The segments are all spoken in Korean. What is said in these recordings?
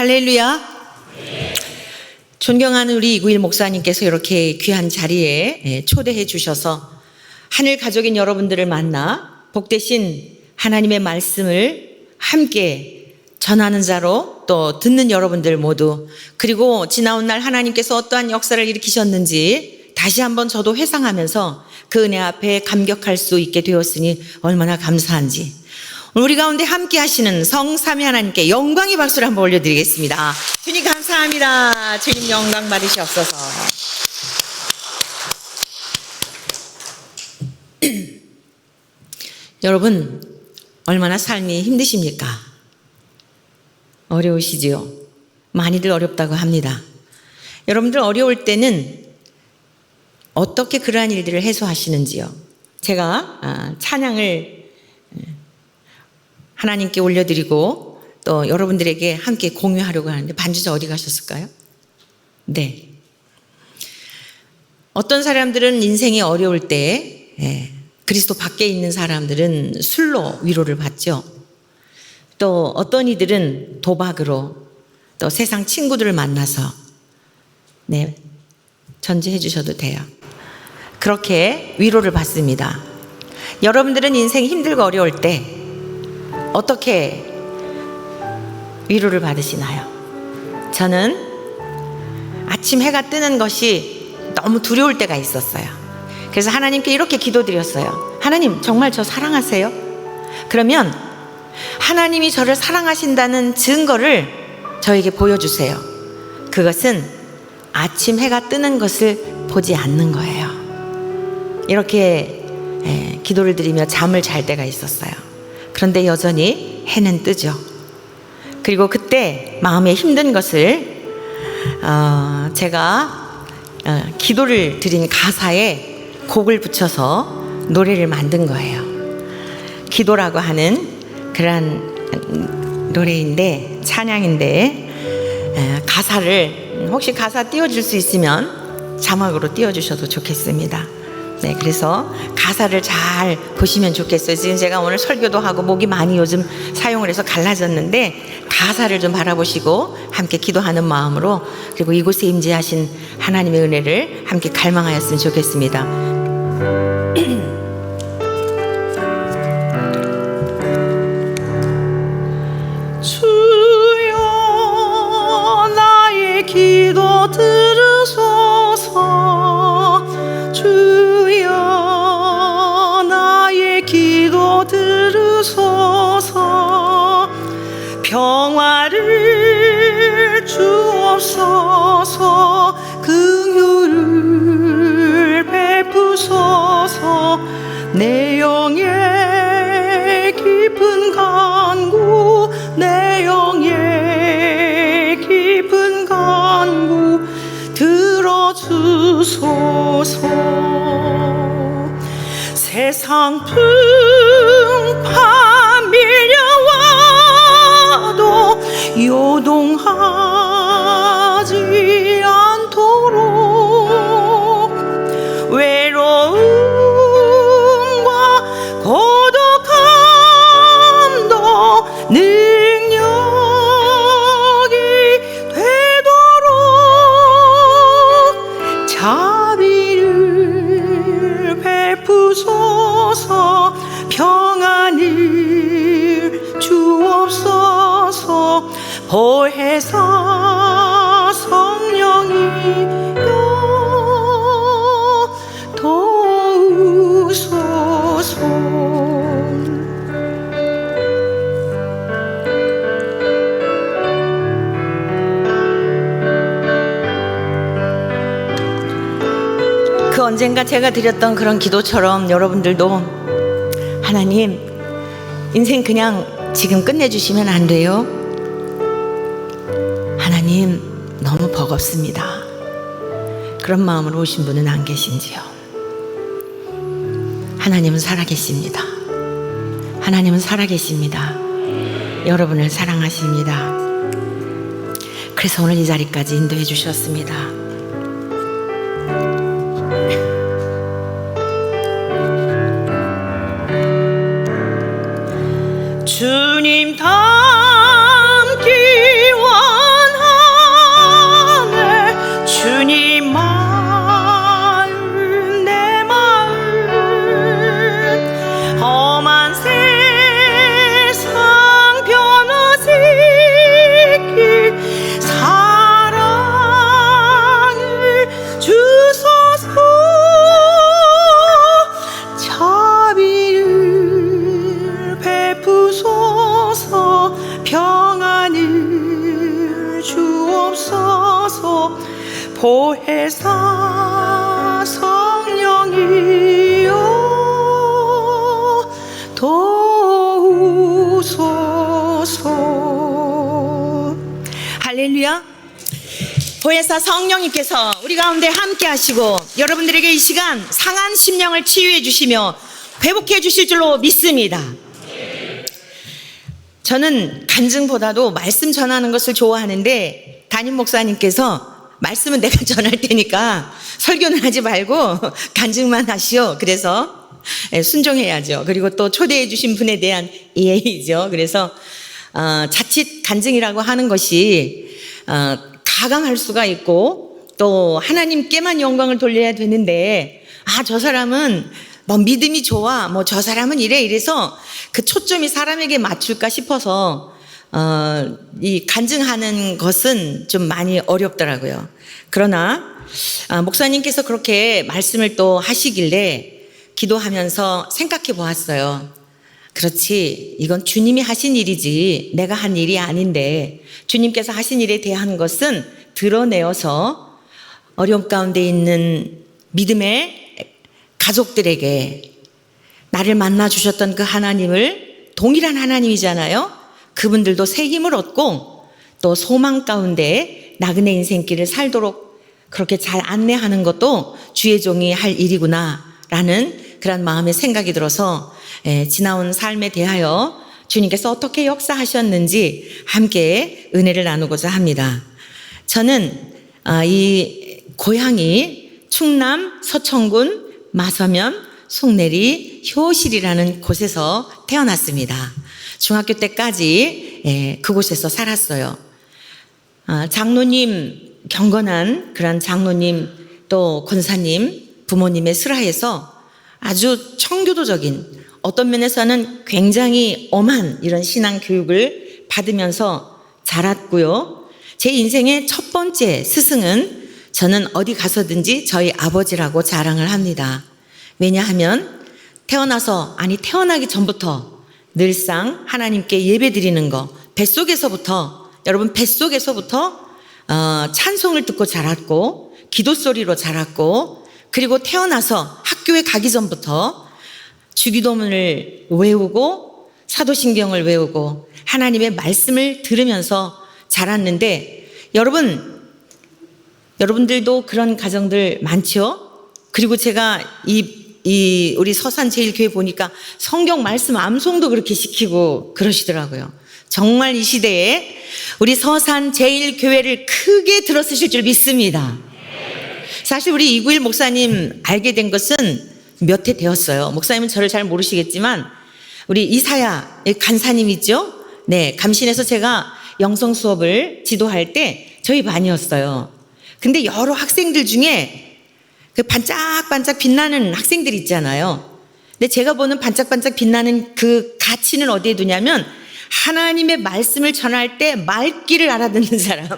할렐루야. 존경하는 우리 이구일 목사님께서 이렇게 귀한 자리에 초대해 주셔서 하늘 가족인 여러분들을 만나 복되신 하나님의 말씀을 함께 전하는 자로 또 듣는 여러분들 모두, 그리고 지나온 날 하나님께서 어떠한 역사를 일으키셨는지 다시 한번 저도 회상하면서 그 은혜 앞에 감격할 수 있게 되었으니 얼마나 감사한지, 우리 가운데 함께 하시는 성삼위 하나님께 영광의 박수를 한번 올려드리겠습니다. 주님 감사합니다. 주님 영광 받으시옵소서. 여러분, 얼마나 삶이 힘드십니까? 어려우시지요? 많이들 어렵다고 합니다. 여러분들 어려울 때는 어떻게 그러한 일들을 해소하시는지요? 제가 찬양을 하나님께 올려드리고 또 여러분들에게 함께 공유하려고 하는데, 반주자 어디 가셨을까요? 네. 어떤 사람들은 인생이 어려울 때 그리스도 밖에 있는 사람들은 술로 위로를 받죠. 또 어떤 이들은 도박으로, 또 세상 친구들을 만나서 전제해 주셔도 돼요. 그렇게 위로를 받습니다. 여러분들은 인생이 힘들고 어려울 때 어떻게 위로를 받으시나요? 저는 아침 해가 뜨는 것이 너무 두려울 때가 있었어요. 그래서 하나님께 이렇게 기도드렸어요. 하나님, 정말 저 사랑하세요? 그러면 하나님이 저를 사랑하신다는 증거를 저에게 보여주세요. 그것은 아침 해가 뜨는 것을 보지 않는 거예요. 이렇게 기도를 드리며 잠을 잘 때가 있었어요. 그런데 여전히 해는 뜨죠. 그리고 그때 마음에 힘든 것을 제가 기도를 드린 가사에 곡을 붙여서 노래를 만든 거예요. 기도라고 하는 그런 노래인데, 찬양인데, 가사를 혹시 가사 띄워줄 수 있으면 자막으로 띄워주셔도 좋겠습니다. 네, 그래서 가사를 잘 보시면 좋겠어요. 지금 제가 오늘 설교도 하고 목이 많이 요즘 사용을 해서 갈라졌는데, 가사를 좀 바라보시고 함께 기도하는 마음으로, 그리고 이곳에 임재하신 하나님의 은혜를 함께 갈망하였으면 좋겠습니다. 주여, 나의 기도 들으소서. 주여, 나의 기도 들으소서. 평화를 주옵소서. 긍휼을 베푸소서. 내 영의 깊은 간구, 내 영의 깊은 간구 들어주소서. 세상 풍파 밀려와도 요동하지 않도록, 외로움과 고독함도 능력이 되도록 자비를 베푸소서. 평안을 주옵소서. 보혜사 성령이여 도우소서. 그 언젠가 제가 드렸던 그런 기도처럼 여러분들도, 하나님, 인생 그냥 지금 끝내주시면 안 돼요. 하나님, 너무 버겁습니다. 그런 마음으로 오신 분은 안 계신지요? 하나님은 살아계십니다. 하나님은 살아계십니다. 여러분을 사랑하십니다. 그래서 오늘 이 자리까지 인도해 주셨습니다. 주님 닮기 원 보혜사 성령이여 도우소서. 할렐루야. 보혜사 성령님께서 우리 가운데 함께 하시고 여러분들에게 이 시간 상한 심령을 치유해 주시며 회복해 주실 줄로 믿습니다. 저는 간증보다도 말씀 전하는 것을 좋아하는데 담임 목사님께서 말씀은 내가 전할 테니까 설교는 하지 말고 간증만 하시오. 그래서 순종해야죠. 그리고 또 초대해 주신 분에 대한 예의죠. 그래서 자칫 간증이라고 하는 것이 가강할 수가 있고 또 하나님께만 영광을 돌려야 되는데 저 사람은 뭐 믿음이 좋아 뭐 저 사람은 이래서 그 초점이 사람에게 맞출까 싶어서 이 간증하는 것은 좀 많이 어렵더라고요. 그러나 목사님께서 그렇게 말씀을 또 하시길래 기도하면서 생각해 보았어요. 그렇지, 이건 주님이 하신 일이지 내가 한 일이 아닌데 주님께서 하신 일에 대한 것은 드러내어서 어려움 가운데 있는 믿음의 가족들에게 나를 만나 주셨던 그 하나님을, 동일한 하나님이잖아요. 그분들도 새 힘을 얻고 또 소망 가운데 나그네 인생길을 살도록 그렇게 잘 안내하는 것도 주의 종이 할 일이구나 라는 그런 마음의 생각이 들어서 지나온 삶에 대하여 주님께서 어떻게 역사하셨는지 함께 은혜를 나누고자 합니다. 저는 이 고향이 충남 서천군 마서면 송내리 효실이라는 곳에서 태어났습니다. 중학교 때까지 그곳에서 살았어요. 장로님, 경건한 그런 장로님 또 권사님 부모님의 슬하에서 아주 청교도적인, 어떤 면에서는 굉장히 엄한 이런 신앙 교육을 받으면서 자랐고요. 제 인생의 첫 번째 스승은 저는 어디 가서든지 저희 아버지라고 자랑을 합니다. 왜냐하면 태어나기 전부터 늘상 하나님께 예배 드리는 거, 여러분 뱃속에서부터 찬송을 듣고 자랐고 기도 소리로 자랐고, 그리고 태어나서 학교에 가기 전부터 주기도문을 외우고 사도신경을 외우고 하나님의 말씀을 들으면서 자랐는데, 여러분들도 그런 가정들 많죠? 그리고 제가 우리 서산제일교회 보니까 성경 말씀 암송도 그렇게 시키고 그러시더라고요. 정말 이 시대에 우리 서산제일교회를 크게 들어쓰실 줄 믿습니다. 사실 우리 이구일 목사님 알게 된 것은 몇 해 되었어요. 목사님은 저를 잘 모르시겠지만 우리 이사야 간사님 있죠? 네, 감신에서 제가 영성 수업을 지도할 때 저희 반이었어요. 근데 여러 학생들 중에 그 반짝반짝 빛나는 학생들 있잖아요. 근데 제가 보는 반짝반짝 빛나는 그 가치는 어디에 두냐면 하나님의 말씀을 전할 때 말귀를 알아듣는 사람,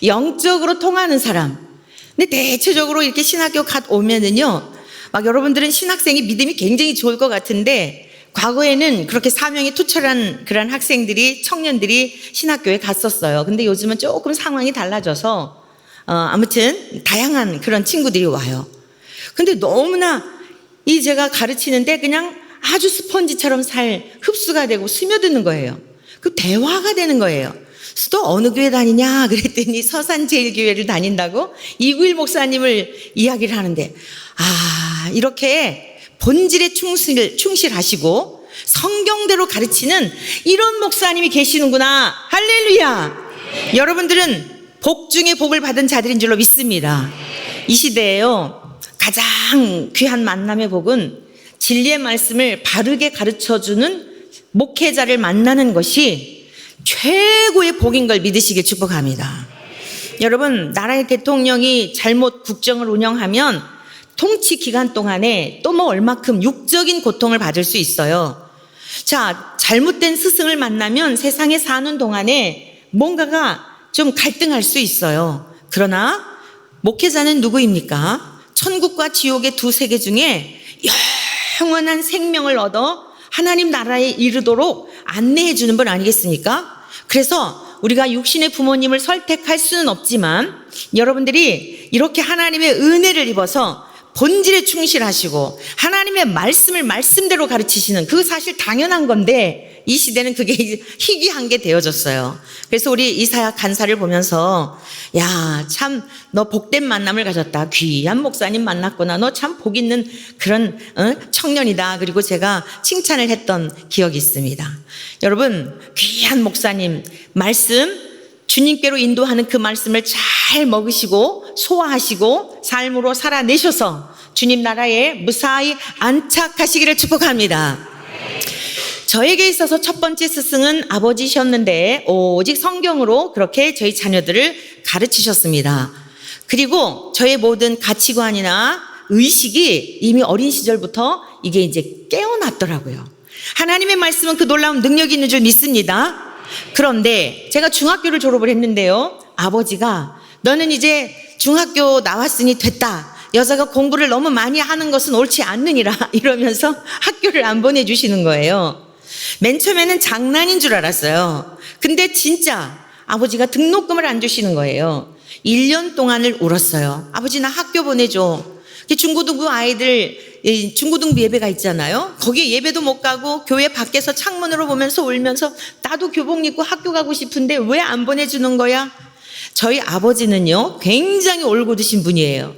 영적으로 통하는 사람. 근데 대체적으로 이렇게 신학교 오면은요, 막 여러분들은 신학생이 믿음이 굉장히 좋을 것 같은데 과거에는 그렇게 사명이 투철한 그런 학생들이, 청년들이 신학교에 갔었어요. 근데 요즘은 조금 상황이 달라져서 아무튼 다양한 그런 친구들이 와요. 근데 너무나 제가 가르치는데 그냥 아주 스펀지처럼 흡수가 되고 스며드는 거예요. 그 대화가 되는 거예요. 또 어느 교회 다니냐 그랬더니 서산제일교회를 다닌다고 이구일 목사님을 이야기를 하는데, 이렇게 본질에 충실하시고 성경대로 가르치는 이런 목사님이 계시는구나. 할렐루야. 여러분들은 복 중에 복을 받은 자들인 줄로 믿습니다. 이 시대에요, 가장 귀한 만남의 복은 진리의 말씀을 바르게 가르쳐주는 목회자를 만나는 것이 최고의 복인 걸 믿으시길 축복합니다. 여러분, 나라의 대통령이 잘못 국정을 운영하면 통치 기간 동안에 또 얼마큼 육적인 고통을 받을 수 있어요. 자, 잘못된 스승을 만나면 세상에 사는 동안에 뭔가가 좀 갈등할 수 있어요. 그러나 목회자는 누구입니까? 천국과 지옥의 두 세계 중에 영원한 생명을 얻어 하나님 나라에 이르도록 안내해 주는 분 아니겠습니까? 그래서 우리가 육신의 부모님을 설득할 수는 없지만 여러분들이 이렇게 하나님의 은혜를 입어서 본질에 충실하시고 하나님의 말씀을 말씀대로 가르치시는 그 사실 당연한 건데 이 시대는 그게 희귀한 게 되어졌어요. 그래서 우리 이사야 간사를 보면서 야, 참 너 복된 만남을 가졌다. 귀한 목사님 만났구나. 너 참 복 있는 그런 청년이다. 그리고 제가 칭찬을 했던 기억이 있습니다. 여러분, 귀한 목사님 말씀 주님께로 인도하는 그 말씀을 잘 먹으시고 소화하시고 삶으로 살아내셔서 주님 나라에 무사히 안착하시기를 축복합니다. 저에게 있어서 첫 번째 스승은 아버지셨는데 오직 성경으로 그렇게 저희 자녀들을 가르치셨습니다. 그리고 저의 모든 가치관이나 의식이 이미 어린 시절부터 이게 이제 깨어났더라고요. 하나님의 말씀은 그 놀라운 능력이 있는 줄 믿습니다. 그런데 제가 중학교를 졸업을 했는데요. 아버지가 너는 이제 중학교 나왔으니 됐다. 여자가 공부를 너무 많이 하는 것은 옳지 않느니라 이러면서 학교를 안 보내주시는 거예요. 맨 처음에는 장난인 줄 알았어요. 근데 진짜 아버지가 등록금을 안 주시는 거예요. 1년 동안을 울었어요. 아버지 나 학교 보내줘. 중고등부 아이들 중고등부 예배가 있잖아요. 거기에 예배도 못 가고 교회 밖에서 창문으로 보면서 울면서 나도 교복 입고 학교 가고 싶은데 왜 안 보내주는 거야? 저희 아버지는요 굉장히 올곧으신 분이에요.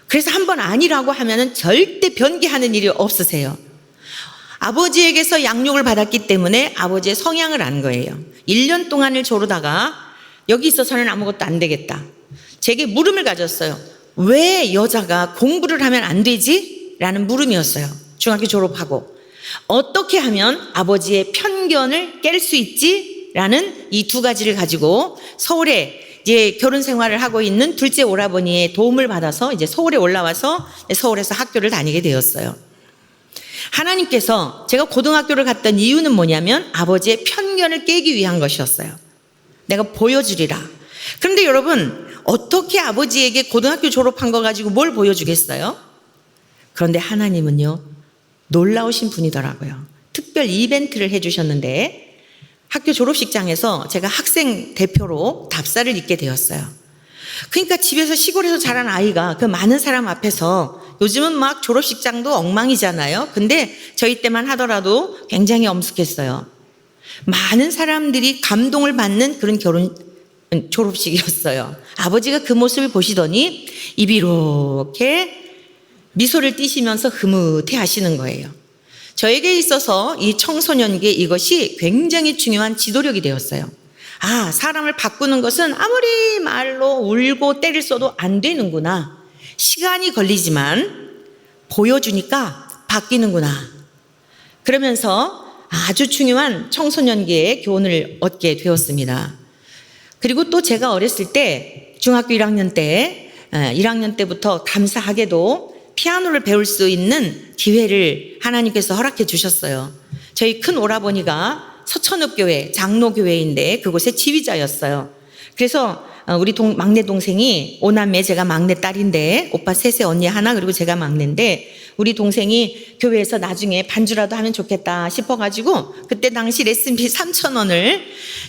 그래서 한번 아니라고 하면은 절대 변기하는 일이 없으세요. 아버지에게서 양육을 받았기 때문에 아버지의 성향을 안 거예요. 1년 동안을 조르다가 여기 있어서는 아무것도 안 되겠다. 제게 물음을 가졌어요. 왜 여자가 공부를 하면 안 되지? 라는 물음이었어요. 중학교 졸업하고. 어떻게 하면 아버지의 편견을 깰 수 있지? 라는 이 두 가지를 가지고 서울에 이제 결혼 생활을 하고 있는 둘째 오라버니의 도움을 받아서 이제 서울에 올라와서 서울에서 학교를 다니게 되었어요. 하나님께서 제가 고등학교를 갔던 이유는 뭐냐면 아버지의 편견을 깨기 위한 것이었어요. 내가 보여주리라. 그런데 여러분 어떻게 아버지에게 고등학교 졸업한 거 가지고 뭘 보여주겠어요? 그런데 하나님은요 놀라우신 분이더라고요. 특별 이벤트를 해주셨는데 학교 졸업식장에서 제가 학생 대표로 답사를 읽게 되었어요. 그러니까 집에서 시골에서 자란 아이가 그 많은 사람 앞에서 요즘은 막 졸업식장도 엉망이잖아요. 근데 저희 때만 하더라도 굉장히 엄숙했어요. 많은 사람들이 감동을 받는 그런 졸업식이었어요. 아버지가 그 모습을 보시더니 입이 이렇게 미소를 띠시면서 흐뭇해 하시는 거예요. 저에게 있어서 이 청소년기에 이것이 굉장히 중요한 지도력이 되었어요. 아, 사람을 바꾸는 것은 아무리 말로 울고 때를 써도 안 되는구나. 시간이 걸리지만 보여주니까 바뀌는구나. 그러면서 아주 중요한 청소년기의 교훈을 얻게 되었습니다. 그리고 또 제가 어렸을 때 중학교 1학년 때부터 감사하게도 피아노를 배울 수 있는 기회를 하나님께서 허락해 주셨어요. 저희 큰 오라버니가 서천읍교회 장로교회인데 그곳의 지휘자였어요. 그래서 우리 막내 동생이 5남매, 제가 막내 딸인데 오빠 셋에 언니 하나, 그리고 제가 막내인데 우리 동생이 교회에서 나중에 반주라도 하면 좋겠다 싶어가지고 그때 당시 레슨비 3,000원을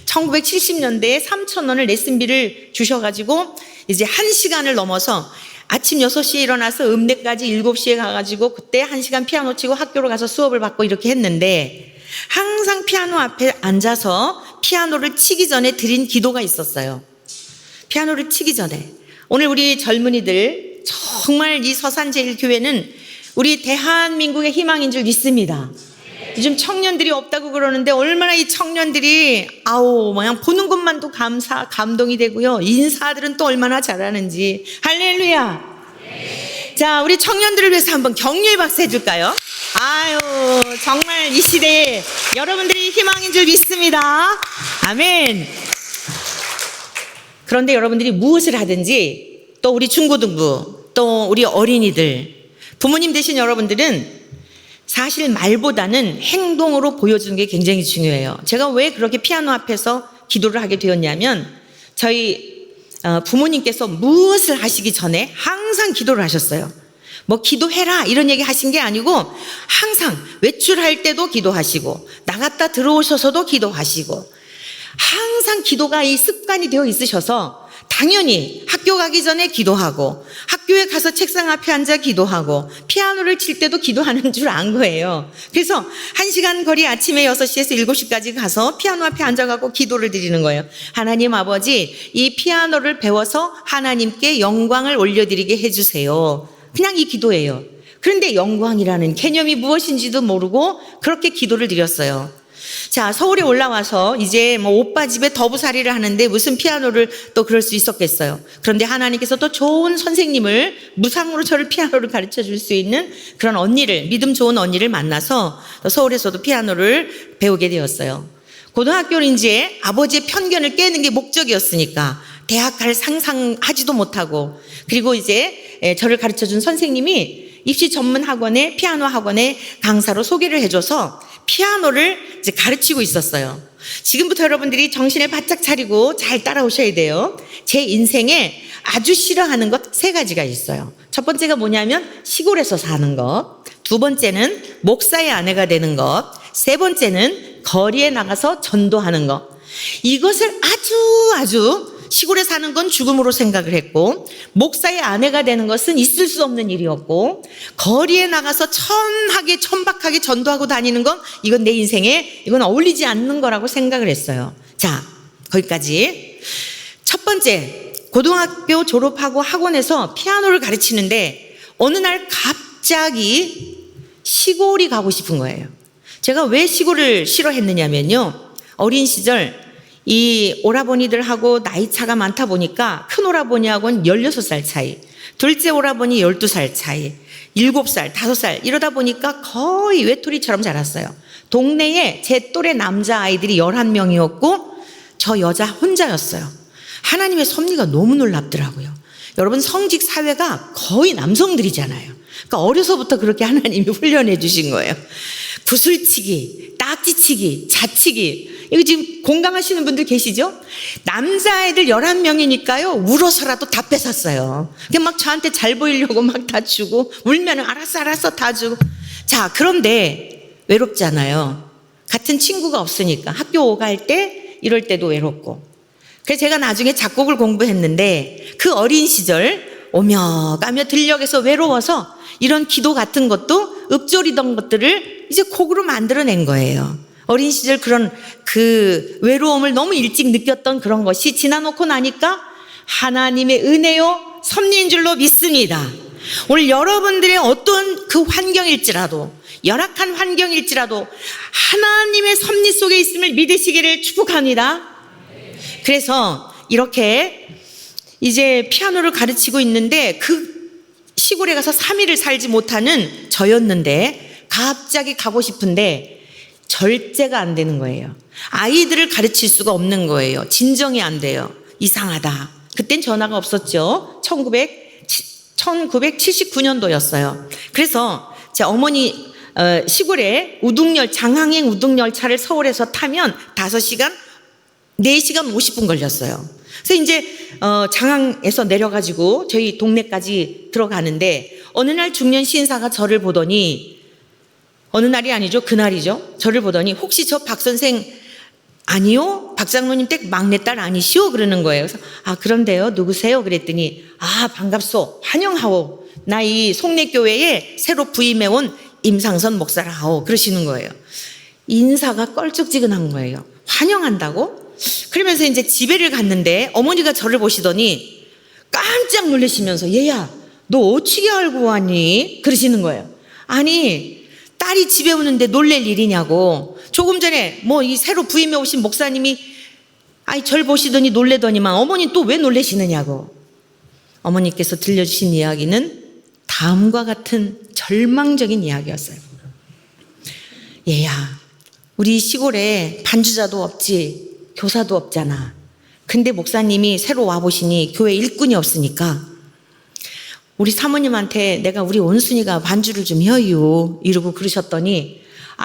1970년대에 3,000원을 레슨비를 주셔가지고 이제 1시간을 넘어서 아침 6시에 일어나서 음대까지 7시에 가가지고 그때 1시간 피아노 치고 학교로 가서 수업을 받고 이렇게 했는데 항상 피아노 앞에 앉아서 피아노를 치기 전에 드린 기도가 있었어요. 피아노를 치기 전에. 오늘 우리 젊은이들 정말 이 서산제일교회는 우리 대한민국의 희망인 줄 믿습니다. 요즘 청년들이 없다고 그러는데 얼마나 이 청년들이 그냥 보는 것만도 감동이 되고요. 인사들은 또 얼마나 잘하는지. 할렐루야. 자, 우리 청년들을 위해서 한번 격려의 박수 해줄까요? 아유, 정말 이 시대에 여러분들이 희망인 줄 믿습니다. 아멘. 그런데 여러분들이 무엇을 하든지 또 우리 중고등부 또 우리 어린이들 부모님 되신 여러분들은 사실 말보다는 행동으로 보여주는 게 굉장히 중요해요. 제가 왜 그렇게 피아노 앞에서 기도를 하게 되었냐면 저희 부모님께서 무엇을 하시기 전에 항상 기도를 하셨어요. 뭐 기도해라 이런 얘기 하신 게 아니고 항상 외출할 때도 기도하시고 나갔다 들어오셔서도 기도하시고 항상 기도가 이 습관이 되어 있으셔서 당연히 학교 가기 전에 기도하고 학교에 가서 책상 앞에 앉아 기도하고 피아노를 칠 때도 기도하는 줄 안 거예요. 그래서 1시간 거리 아침에 6시에서 7시까지 가서 피아노 앞에 앉아가고 기도를 드리는 거예요. 하나님 아버지, 이 피아노를 배워서 하나님께 영광을 올려드리게 해주세요. 그냥 이 기도예요. 그런데 영광이라는 개념이 무엇인지도 모르고 그렇게 기도를 드렸어요. 자, 서울에 올라와서 이제 오빠 집에 더부살이를 하는데 무슨 피아노를 또 그럴 수 있었겠어요. 그런데 하나님께서 또 좋은 선생님을, 무상으로 저를 피아노를 가르쳐 줄 수 있는 그런 언니를, 믿음 좋은 언니를 만나서 서울에서도 피아노를 배우게 되었어요. 고등학교는 이제 아버지의 편견을 깨는 게 목적이었으니까 대학 갈 상상하지도 못하고, 그리고 이제 저를 가르쳐 준 선생님이 입시 전문 학원에, 피아노 학원에 강사로 소개를 해줘서 피아노를 이제 가르치고 있었어요. 지금부터 여러분들이 정신을 바짝 차리고 잘 따라오셔야 돼요. 제 인생에 아주 싫어하는 것 3가지가 있어요. 첫 번째가 뭐냐면 시골에서 사는 것, 두 번째는 목사의 아내가 되는 것, 세 번째는 거리에 나가서 전도하는 것. 이것을 아주 시골에 사는 건 죽음으로 생각을 했고, 목사의 아내가 되는 것은 있을 수 없는 일이었고, 거리에 나가서 천박하게 전도하고 다니는 건 이건 내 인생에 이건 어울리지 않는 거라고 생각을 했어요. 자, 거기까지. 첫 번째, 고등학교 졸업하고 학원에서 피아노를 가르치는데 어느 날 갑자기 시골이 가고 싶은 거예요. 제가 왜 시골을 싫어했느냐면요, 어린 시절 이 오라버니들하고 나이 차가 많다 보니까 큰 오라버니하고는 16살 차이, 둘째 오라버니 12살 차이, 7살, 5살 이러다 보니까 거의 외톨이처럼 자랐어요. 동네에 제 또래 남자아이들이 11명이었고 저 여자 혼자였어요. 하나님의 섭리가 너무 놀랍더라고요. 여러분, 성직 사회가 거의 남성들이잖아요. 그러니까 어려서부터 그렇게 하나님이 훈련해 주신 거예요. 구슬치기, 딱지치기, 자치기. 이거 지금 공감하시는 분들 계시죠? 남자애들 11명이니까요, 울어서라도 다 뺏었어요. 그냥 막 저한테 잘 보이려고 막 다 주고, 울면 알았어 다 주고. 자, 그런데 외롭잖아요. 같은 친구가 없으니까. 학교 오갈 때, 이럴 때도 외롭고. 그래서 제가 나중에 작곡을 공부했는데 그 어린 시절 오며 가며 들녘에서 외로워서 이런 기도 같은 것도 읊조리던 것들을 이제 곡으로 만들어낸 거예요. 어린 시절 그런 그 외로움을 너무 일찍 느꼈던 그런 것이 지나놓고 나니까 하나님의 은혜요 섭리인 줄로 믿습니다. 오늘 여러분들의 어떤 그 환경일지라도, 열악한 환경일지라도 하나님의 섭리 속에 있음을 믿으시기를 축복합니다. 그래서 이렇게 이제 피아노를 가르치고 있는데 그 시골에 가서 3일을 살지 못하는 저였는데 갑자기 가고 싶은데 절제가 안 되는 거예요. 아이들을 가르칠 수가 없는 거예요. 진정이 안 돼요. 이상하다. 그땐 전화가 없었죠. 1979년도였어요. 그래서 제 어머니 시골에 장항행 우등열차를 서울에서 타면 5시간, 4시간 50분 걸렸어요. 그래서 이제 장항에서 내려가지고 저희 동네까지 들어가는데 어느 날 중년 신사가 저를 보더니, 어느 날이 아니죠, 그날이죠. 저를 보더니 혹시 저 박 선생 아니요? 박 장로님 댁 막내딸 아니시오? 그러는 거예요. 그래서 그런데요, 누구세요? 그랬더니 반갑소, 환영하오. 나 이 송내교회에 새로 부임해온 임상선 목사라하오. 그러시는 거예요. 인사가 껄쩍지근한 거예요. 환영한다고? 그러면서 이제 집에를 갔는데 어머니가 저를 보시더니 깜짝 놀라시면서 얘야, 너 어찌게 알고 왔니? 그러시는 거예요. 아니, 딸이 집에 오는데 놀랄 일이냐고. 조금 전에 이 새로 부임해 오신 목사님이 절 보시더니 놀래더니만 어머니 또 왜 놀라시느냐고. 어머니께서 들려주신 이야기는 다음과 같은 절망적인 이야기였어요. 얘야, 우리 시골에 반주자도 없지, 교사도 없잖아. 근데 목사님이 새로 와보시니 교회 일꾼이 없으니까 우리 사모님한테 내가 우리 온순이가 반주를 좀 해요 이러고 그러셨더니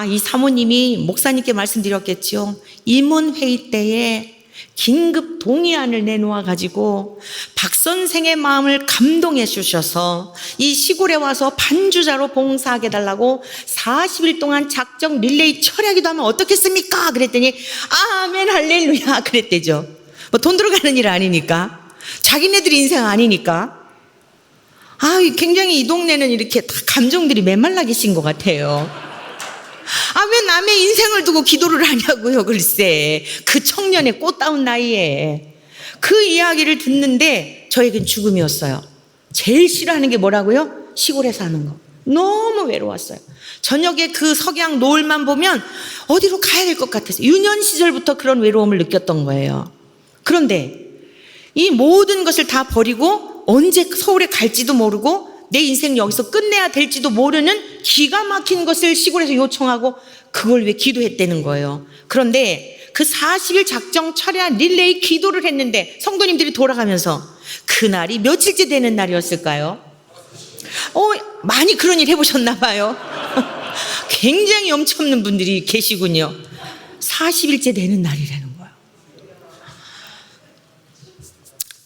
이 사모님이 목사님께 말씀드렸겠죠. 임원회의 때에 긴급 동의안을 내놓아 가지고 박 선생의 마음을 감동해 주셔서 이 시골에 와서 반주자로 봉사하게 달라고 40일 동안 작정 릴레이 철야기도 하면 어떻겠습니까? 그랬더니 아멘 할렐루야 그랬대죠. 뭐 돈 들어가는 일 아니니까, 자기네들 인생 아니니까. 굉장히 이 동네는 이렇게 다 감정들이 메말라 계신 것 같아요. 왜 남의 인생을 두고 기도를 하냐고요, 글쎄. 그 청년의 꽃다운 나이에. 그 이야기를 듣는데 저에겐 죽음이었어요. 제일 싫어하는 게 뭐라고요? 시골에 사는 거. 너무 외로웠어요. 저녁에 그 석양 노을만 보면 어디로 가야 될 것 같아서 유년 시절부터 그런 외로움을 느꼈던 거예요. 그런데 이 모든 것을 다 버리고 언제 서울에 갈지도 모르고 내 인생 여기서 끝내야 될지도 모르는 기가 막힌 것을 시골에서 요청하고 그걸 왜 기도했다는 거예요. 그런데 그 40일 작정 철야 릴레이 기도를 했는데 성도님들이 돌아가면서 그날이 며칠째 되는 날이었을까요? 많이 그런 일 해보셨나 봐요. 굉장히 염치 없는 분들이 계시군요. 40일째 되는 날이라는 거예요.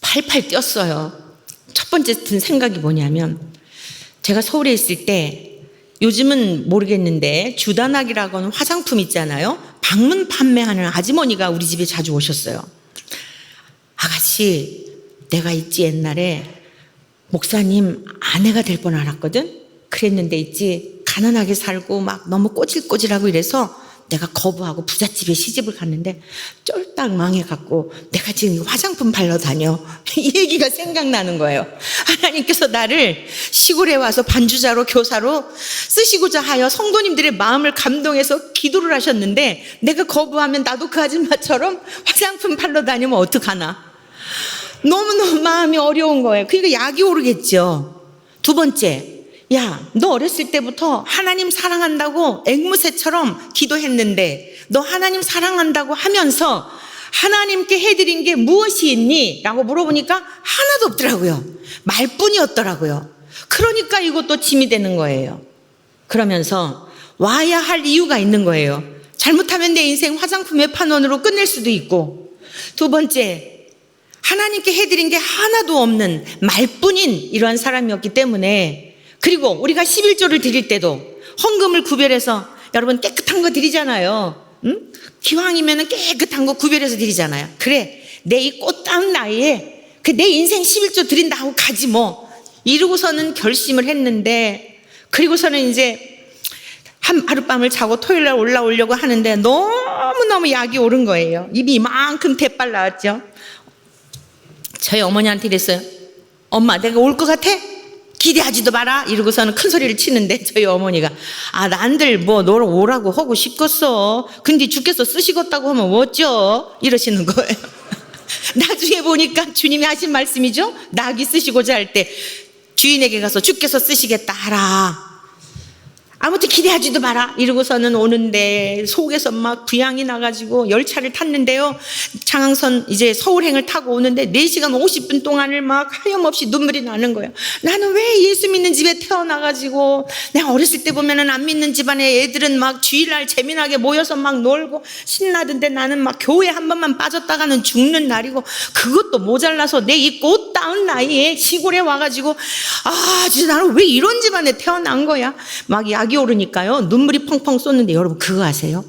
팔팔 뛰었어요. 첫 번째 든 생각이 뭐냐면, 제가 서울에 있을 때 요즘은 모르겠는데 주단학이라고 하는 화장품 있잖아요. 방문 판매하는 아주머니가 우리 집에 자주 오셨어요. 아가씨, 내가 있지 옛날에 목사님 아내가 될 뻔 알았거든. 그랬는데 있지 가난하게 살고 막 너무 꼬질꼬질하고 이래서 내가 거부하고 부잣집에 시집을 갔는데 쫄딱 망해갖고 내가 지금 화장품 발러 다녀. 이 얘기가 생각나는 거예요. 하나님께서 나를 시골에 와서 반주자로 교사로 쓰시고자 하여 성도님들의 마음을 감동해서 기도를 하셨는데 내가 거부하면 나도 그 아줌마처럼 화장품 팔러 다니면 어떡하나. 너무너무 마음이 어려운 거예요. 그러니까 약이 오르겠죠. 두 번째, 야, 너 어렸을 때부터 하나님 사랑한다고 앵무새처럼 기도했는데 너 하나님 사랑한다고 하면서 하나님께 해드린 게 무엇이 있니? 라고 물어보니까 하나도 없더라고요. 말뿐이었더라고요. 그러니까 이것도 짐이 되는 거예요. 그러면서 와야 할 이유가 있는 거예요. 잘못하면 내 인생 화장품 외판원으로 끝낼 수도 있고, 두 번째, 하나님께 해드린 게 하나도 없는 말뿐인 이러한 사람이었기 때문에, 그리고 우리가 11조를 드릴 때도 헌금을 구별해서 여러분 깨끗한 거 드리잖아요. 응? 기왕이면 깨끗한 거 구별해서 드리잖아요. 그래, 내 이 꽃다운 나이에 내 인생 11조 드린다 하고 가지 뭐. 이러고서는 결심을 했는데, 그리고서는 이제 하룻밤을 자고 토요일날 올라오려고 하는데 너무너무 약이 오른 거예요. 입이 이만큼 대빨 나왔죠. 저희 어머니한테 이랬어요. 엄마, 내가 올 것 같아? 기대하지도 마라. 이러고서는 큰 소리를 치는데 저희 어머니가 난들 뭐 너를 오라고 하고 싶겠어. 근데 주께서 쓰시겠다고 하면 어쩌? 이러시는 거예요. 나중에 보니까 주님이 하신 말씀이죠. 낙이 쓰시고자 할 때 주인에게 가서 주께서 쓰시겠다 하라. 아무튼 기대하지도 마라. 이러고서는 오는데 속에서 막 부양이 나가지고 열차를 탔는데요. 장항선 이제 서울행을 타고 오는데 4시간 50분 동안을 막 하염없이 눈물이 나는 거예요. 나는 왜 예수 믿는 집에 태어나가지고, 내가 어렸을 때 보면은 안 믿는 집안에 애들은 막 주일날 재미나게 모여서 막 놀고 신나던데 나는 막 교회 한 번만 빠졌다가는 죽는 날이고, 그것도 모자라서 내 이 꽃다운 나이에 시골에 와가지고 진짜 나는 왜 이런 집안에 태어난 거야. 막 약이 오르니까요 눈물이 펑펑 쏟는데, 여러분 그거 아세요?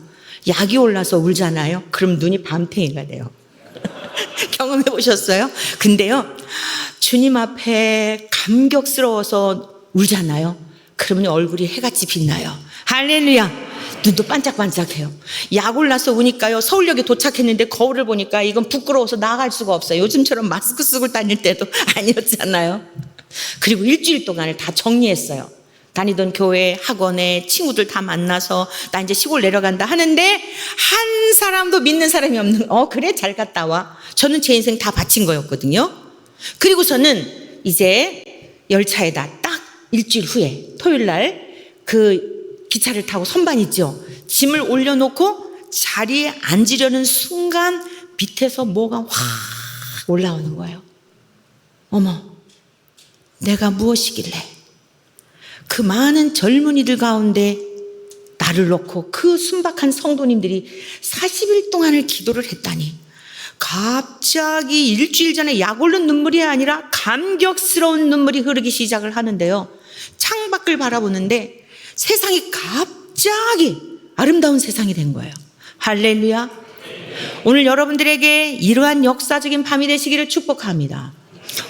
약이 올라서 울잖아요. 그럼 눈이 밤탱이가 돼요. 경험해 보셨어요? 근데요, 주님 앞에 감격스러워서 울잖아요. 그러면 얼굴이 해같이 빛나요. 할렐루야. 눈도 반짝반짝해요. 약 올라서 우니까요, 서울역에 도착했는데 거울을 보니까 이건 부끄러워서 나갈 수가 없어요. 요즘처럼 마스크 쓰고 다닐 때도 아니었잖아요. 그리고 일주일 동안을 다 정리했어요. 다니던 교회, 학원에 친구들 다 만나서 나 이제 시골 내려간다 하는데 한 사람도 믿는 사람이 없는, 그래 잘 갔다 와. 저는 제 인생 다 바친 거였거든요. 그리고서는 이제 열차에다 딱 일주일 후에 토요일 날 그 기차를 타고 선반 있죠. 짐을 올려놓고 자리에 앉으려는 순간 밑에서 뭐가 확 올라오는 거예요. 어머, 내가 무엇이길래 그 많은 젊은이들 가운데 나를 놓고 그 순박한 성도님들이 40일 동안을 기도를 했다니, 갑자기 일주일 전에 약 오른 눈물이 아니라 감격스러운 눈물이 흐르기 시작을 하는데요. 창밖을 바라보는데 세상이 갑자기 아름다운 세상이 된 거예요. 할렐루야. 오늘 여러분들에게 이러한 역사적인 밤이 되시기를 축복합니다.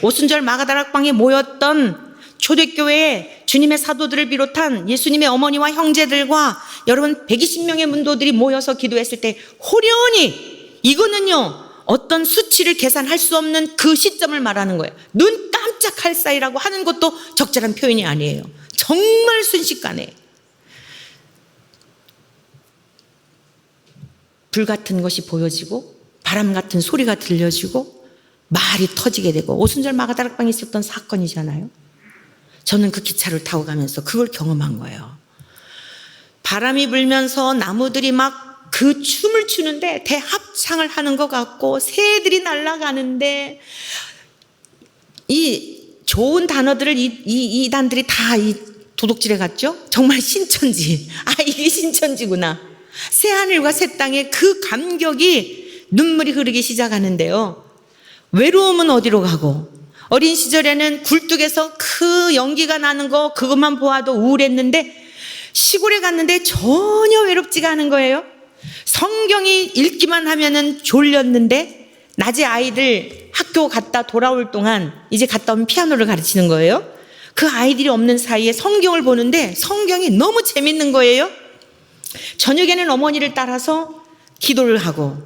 오순절 마가다락방에 모였던 초대교회에 주님의 사도들을 비롯한 예수님의 어머니와 형제들과 여러분 120명의 문도들이 모여서 기도했을 때 호련히, 이거는요 어떤 수치를 계산할 수 없는 그 시점을 말하는 거예요. 눈 깜짝할 사이라고 하는 것도 적절한 표현이 아니에요. 정말 순식간에 불 같은 것이 보여지고 바람 같은 소리가 들려지고 말이 터지게 되고, 오순절 마가다락방에 있었던 사건이잖아요. 저는 그 기차를 타고 가면서 그걸 경험한 거예요. 바람이 불면서 나무들이 막 그 춤을 추는데 대합창을 하는 것 같고, 새들이 날아가는데 이 좋은 단어들을 이 단들이 다 이 도둑질해 갔죠. 정말 신천지, 이게 신천지구나. 새하늘과 새 땅의 그 감격이 눈물이 흐르기 시작하는데요. 외로움은 어디로 가고, 어린 시절에는 굴뚝에서 그 연기가 나는 거 그것만 보아도 우울했는데 시골에 갔는데 전혀 외롭지가 않은 거예요. 성경이 읽기만 하면은 졸렸는데 낮에 아이들 학교 갔다 돌아올 동안 이제 갔다 오면 피아노를 가르치는 거예요. 그 아이들이 없는 사이에 성경을 보는데 성경이 너무 재밌는 거예요. 저녁에는 어머니를 따라서 기도를 하고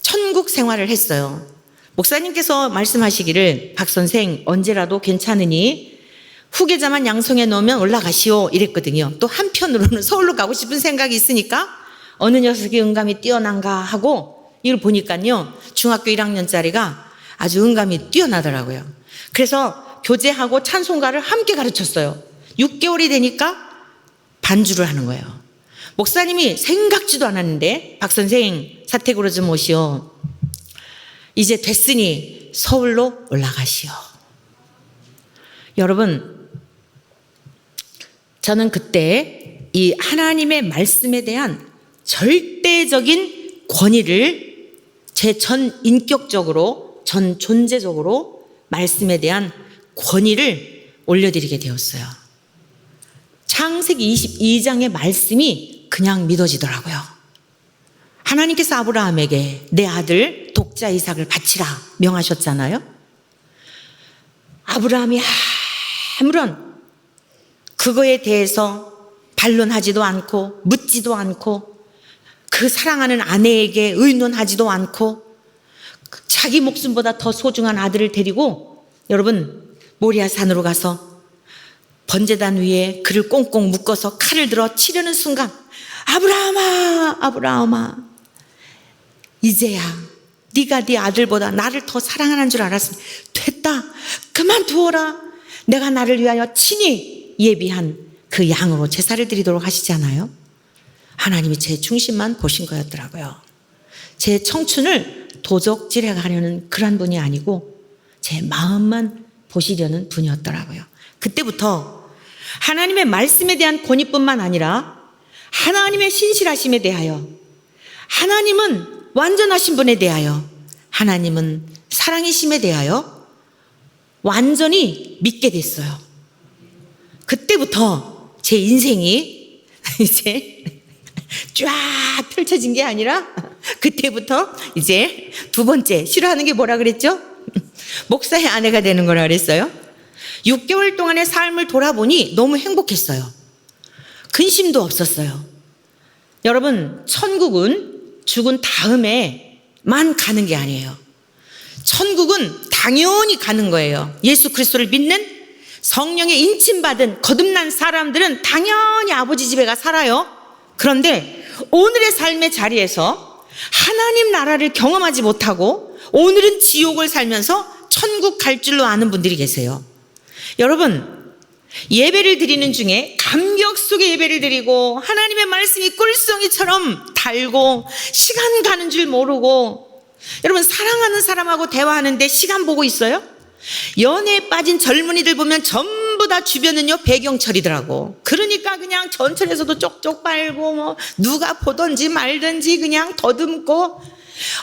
천국 생활을 했어요. 목사님께서 말씀하시기를 박 선생 언제라도 괜찮으니 후계자만 양성해 놓으면 올라가시오 이랬거든요. 또 한편으로는 서울로 가고 싶은 생각이 있으니까 어느 녀석이 은감이 뛰어난가 하고 이걸 보니까요 중학교 1학년짜리가 아주 은감이 뛰어나더라고요. 그래서 교제하고 찬송가를 함께 가르쳤어요. 6개월이 되니까 반주를 하는 거예요. 목사님이 생각지도 않았는데 박 선생 사택으로 좀 오시오. 이제 됐으니 서울로 올라가시오. 여러분, 저는 그때 이 하나님의 말씀에 대한 절대적인 권위를 제 전 인격적으로, 전 존재적으로 말씀에 대한 권위를 올려드리게 되었어요. 창세기 22장의 말씀이 그냥 믿어지더라고요. 하나님께서 아브라함에게 내 아들 독자 이삭을 바치라 명하셨잖아요. 아브라함이 아무런 그거에 대해서 반론하지도 않고 묻지도 않고 그 사랑하는 아내에게 의논하지도 않고 자기 목숨보다 더 소중한 아들을 데리고 여러분 모리아 산으로 가서 번제단 위에 그를 꽁꽁 묶어서 칼을 들어 치려는 순간 아브라함아 아브라함아 이제야 네가 네 아들보다 나를 더 사랑하는 줄 알았으니 됐다 그만두어라. 내가 나를 위하여 친히 예비한 그 양으로 제사를 드리도록 하시잖아요. 하나님이 제 중심만 보신 거였더라고요. 제 청춘을 도적질해 가려는 그런 분이 아니고 제 마음만 보시려는 분이었더라고요. 그때부터 하나님의 말씀에 대한 권위뿐만 아니라 하나님의 신실하심에 대하여, 하나님은 완전하신 분에 대하여, 하나님은 사랑이심에 대하여 완전히 믿게 됐어요. 그때부터 제 인생이 이제 쫙 펼쳐진 게 아니라 그때부터 이제 두 번째 싫어하는 게 뭐라 그랬죠? 목사의 아내가 되는 거라 그랬어요. 6개월 동안의 삶을 돌아보니 너무 행복했어요. 근심도 없었어요. 여러분, 천국은 죽은 다음에만 가는 게 아니에요. 천국은 당연히 가는 거예요. 예수 그리스도를 믿는 성령의 인침받은 거듭난 사람들은 당연히 아버지 집에 가 살아요. 그런데 오늘의 삶의 자리에서 하나님 나라를 경험하지 못하고 오늘은 지옥을 살면서 천국 갈 줄로 아는 분들이 계세요. 여러분, 예배를 드리는 중에 감격 속에 예배를 드리고 하나님의 말씀이 꿀송이처럼 달고 시간 가는 줄 모르고, 여러분 사랑하는 사람하고 대화하는데 시간 보고 있어요? 연애에 빠진 젊은이들 보면 전부 다 주변은요 배경철이더라고. 그러니까 그냥 전철에서도 쪽쪽 빨고 뭐 누가 보던지 말든지 그냥 더듬고,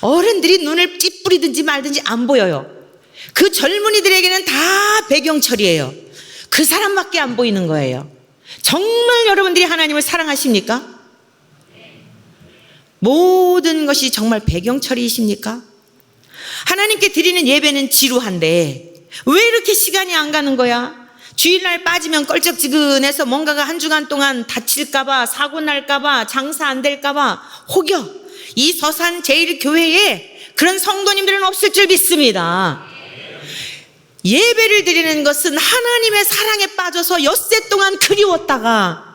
어른들이 눈을 찌푸리든지 말든지 안 보여요. 그 젊은이들에게는 다 배경철이에요. 그 사람밖에 안 보이는 거예요. 정말 여러분들이 하나님을 사랑하십니까? 모든 것이 정말 배경철이십니까? 하나님께 드리는 예배는 지루한데 왜 이렇게 시간이 안 가는 거야? 주일날 빠지면 껄쩍지근해서 뭔가가 한 주간 동안 다칠까봐, 사고 날까봐, 장사 안 될까봐 혹여 이 서산 제일교회에 그런 성도님들은 없을 줄 믿습니다. 예배를 드리는 것은 하나님의 사랑에 빠져서 엿새 동안 그리웠다가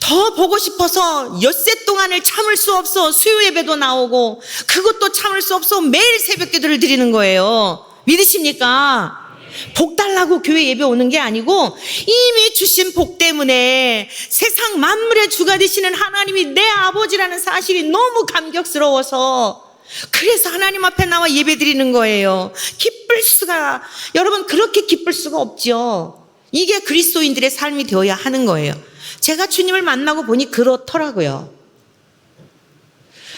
더 보고 싶어서 엿새 동안을 참을 수 없어 수요 예배도 나오고 그것도 참을 수 없어 매일 새벽 기도를 드리는 거예요. 믿으십니까? 복 달라고 교회 예배 오는 게 아니고 이미 주신 복 때문에 세상 만물의 주가 되시는 하나님이 내 아버지라는 사실이 너무 감격스러워서 그래서 하나님 앞에 나와 예배 드리는 거예요. 기쁠 수가, 여러분 그렇게 기쁠 수가 없죠. 이게 그리스도인들의 삶이 되어야 하는 거예요. 제가 주님을 만나고 보니 그렇더라고요.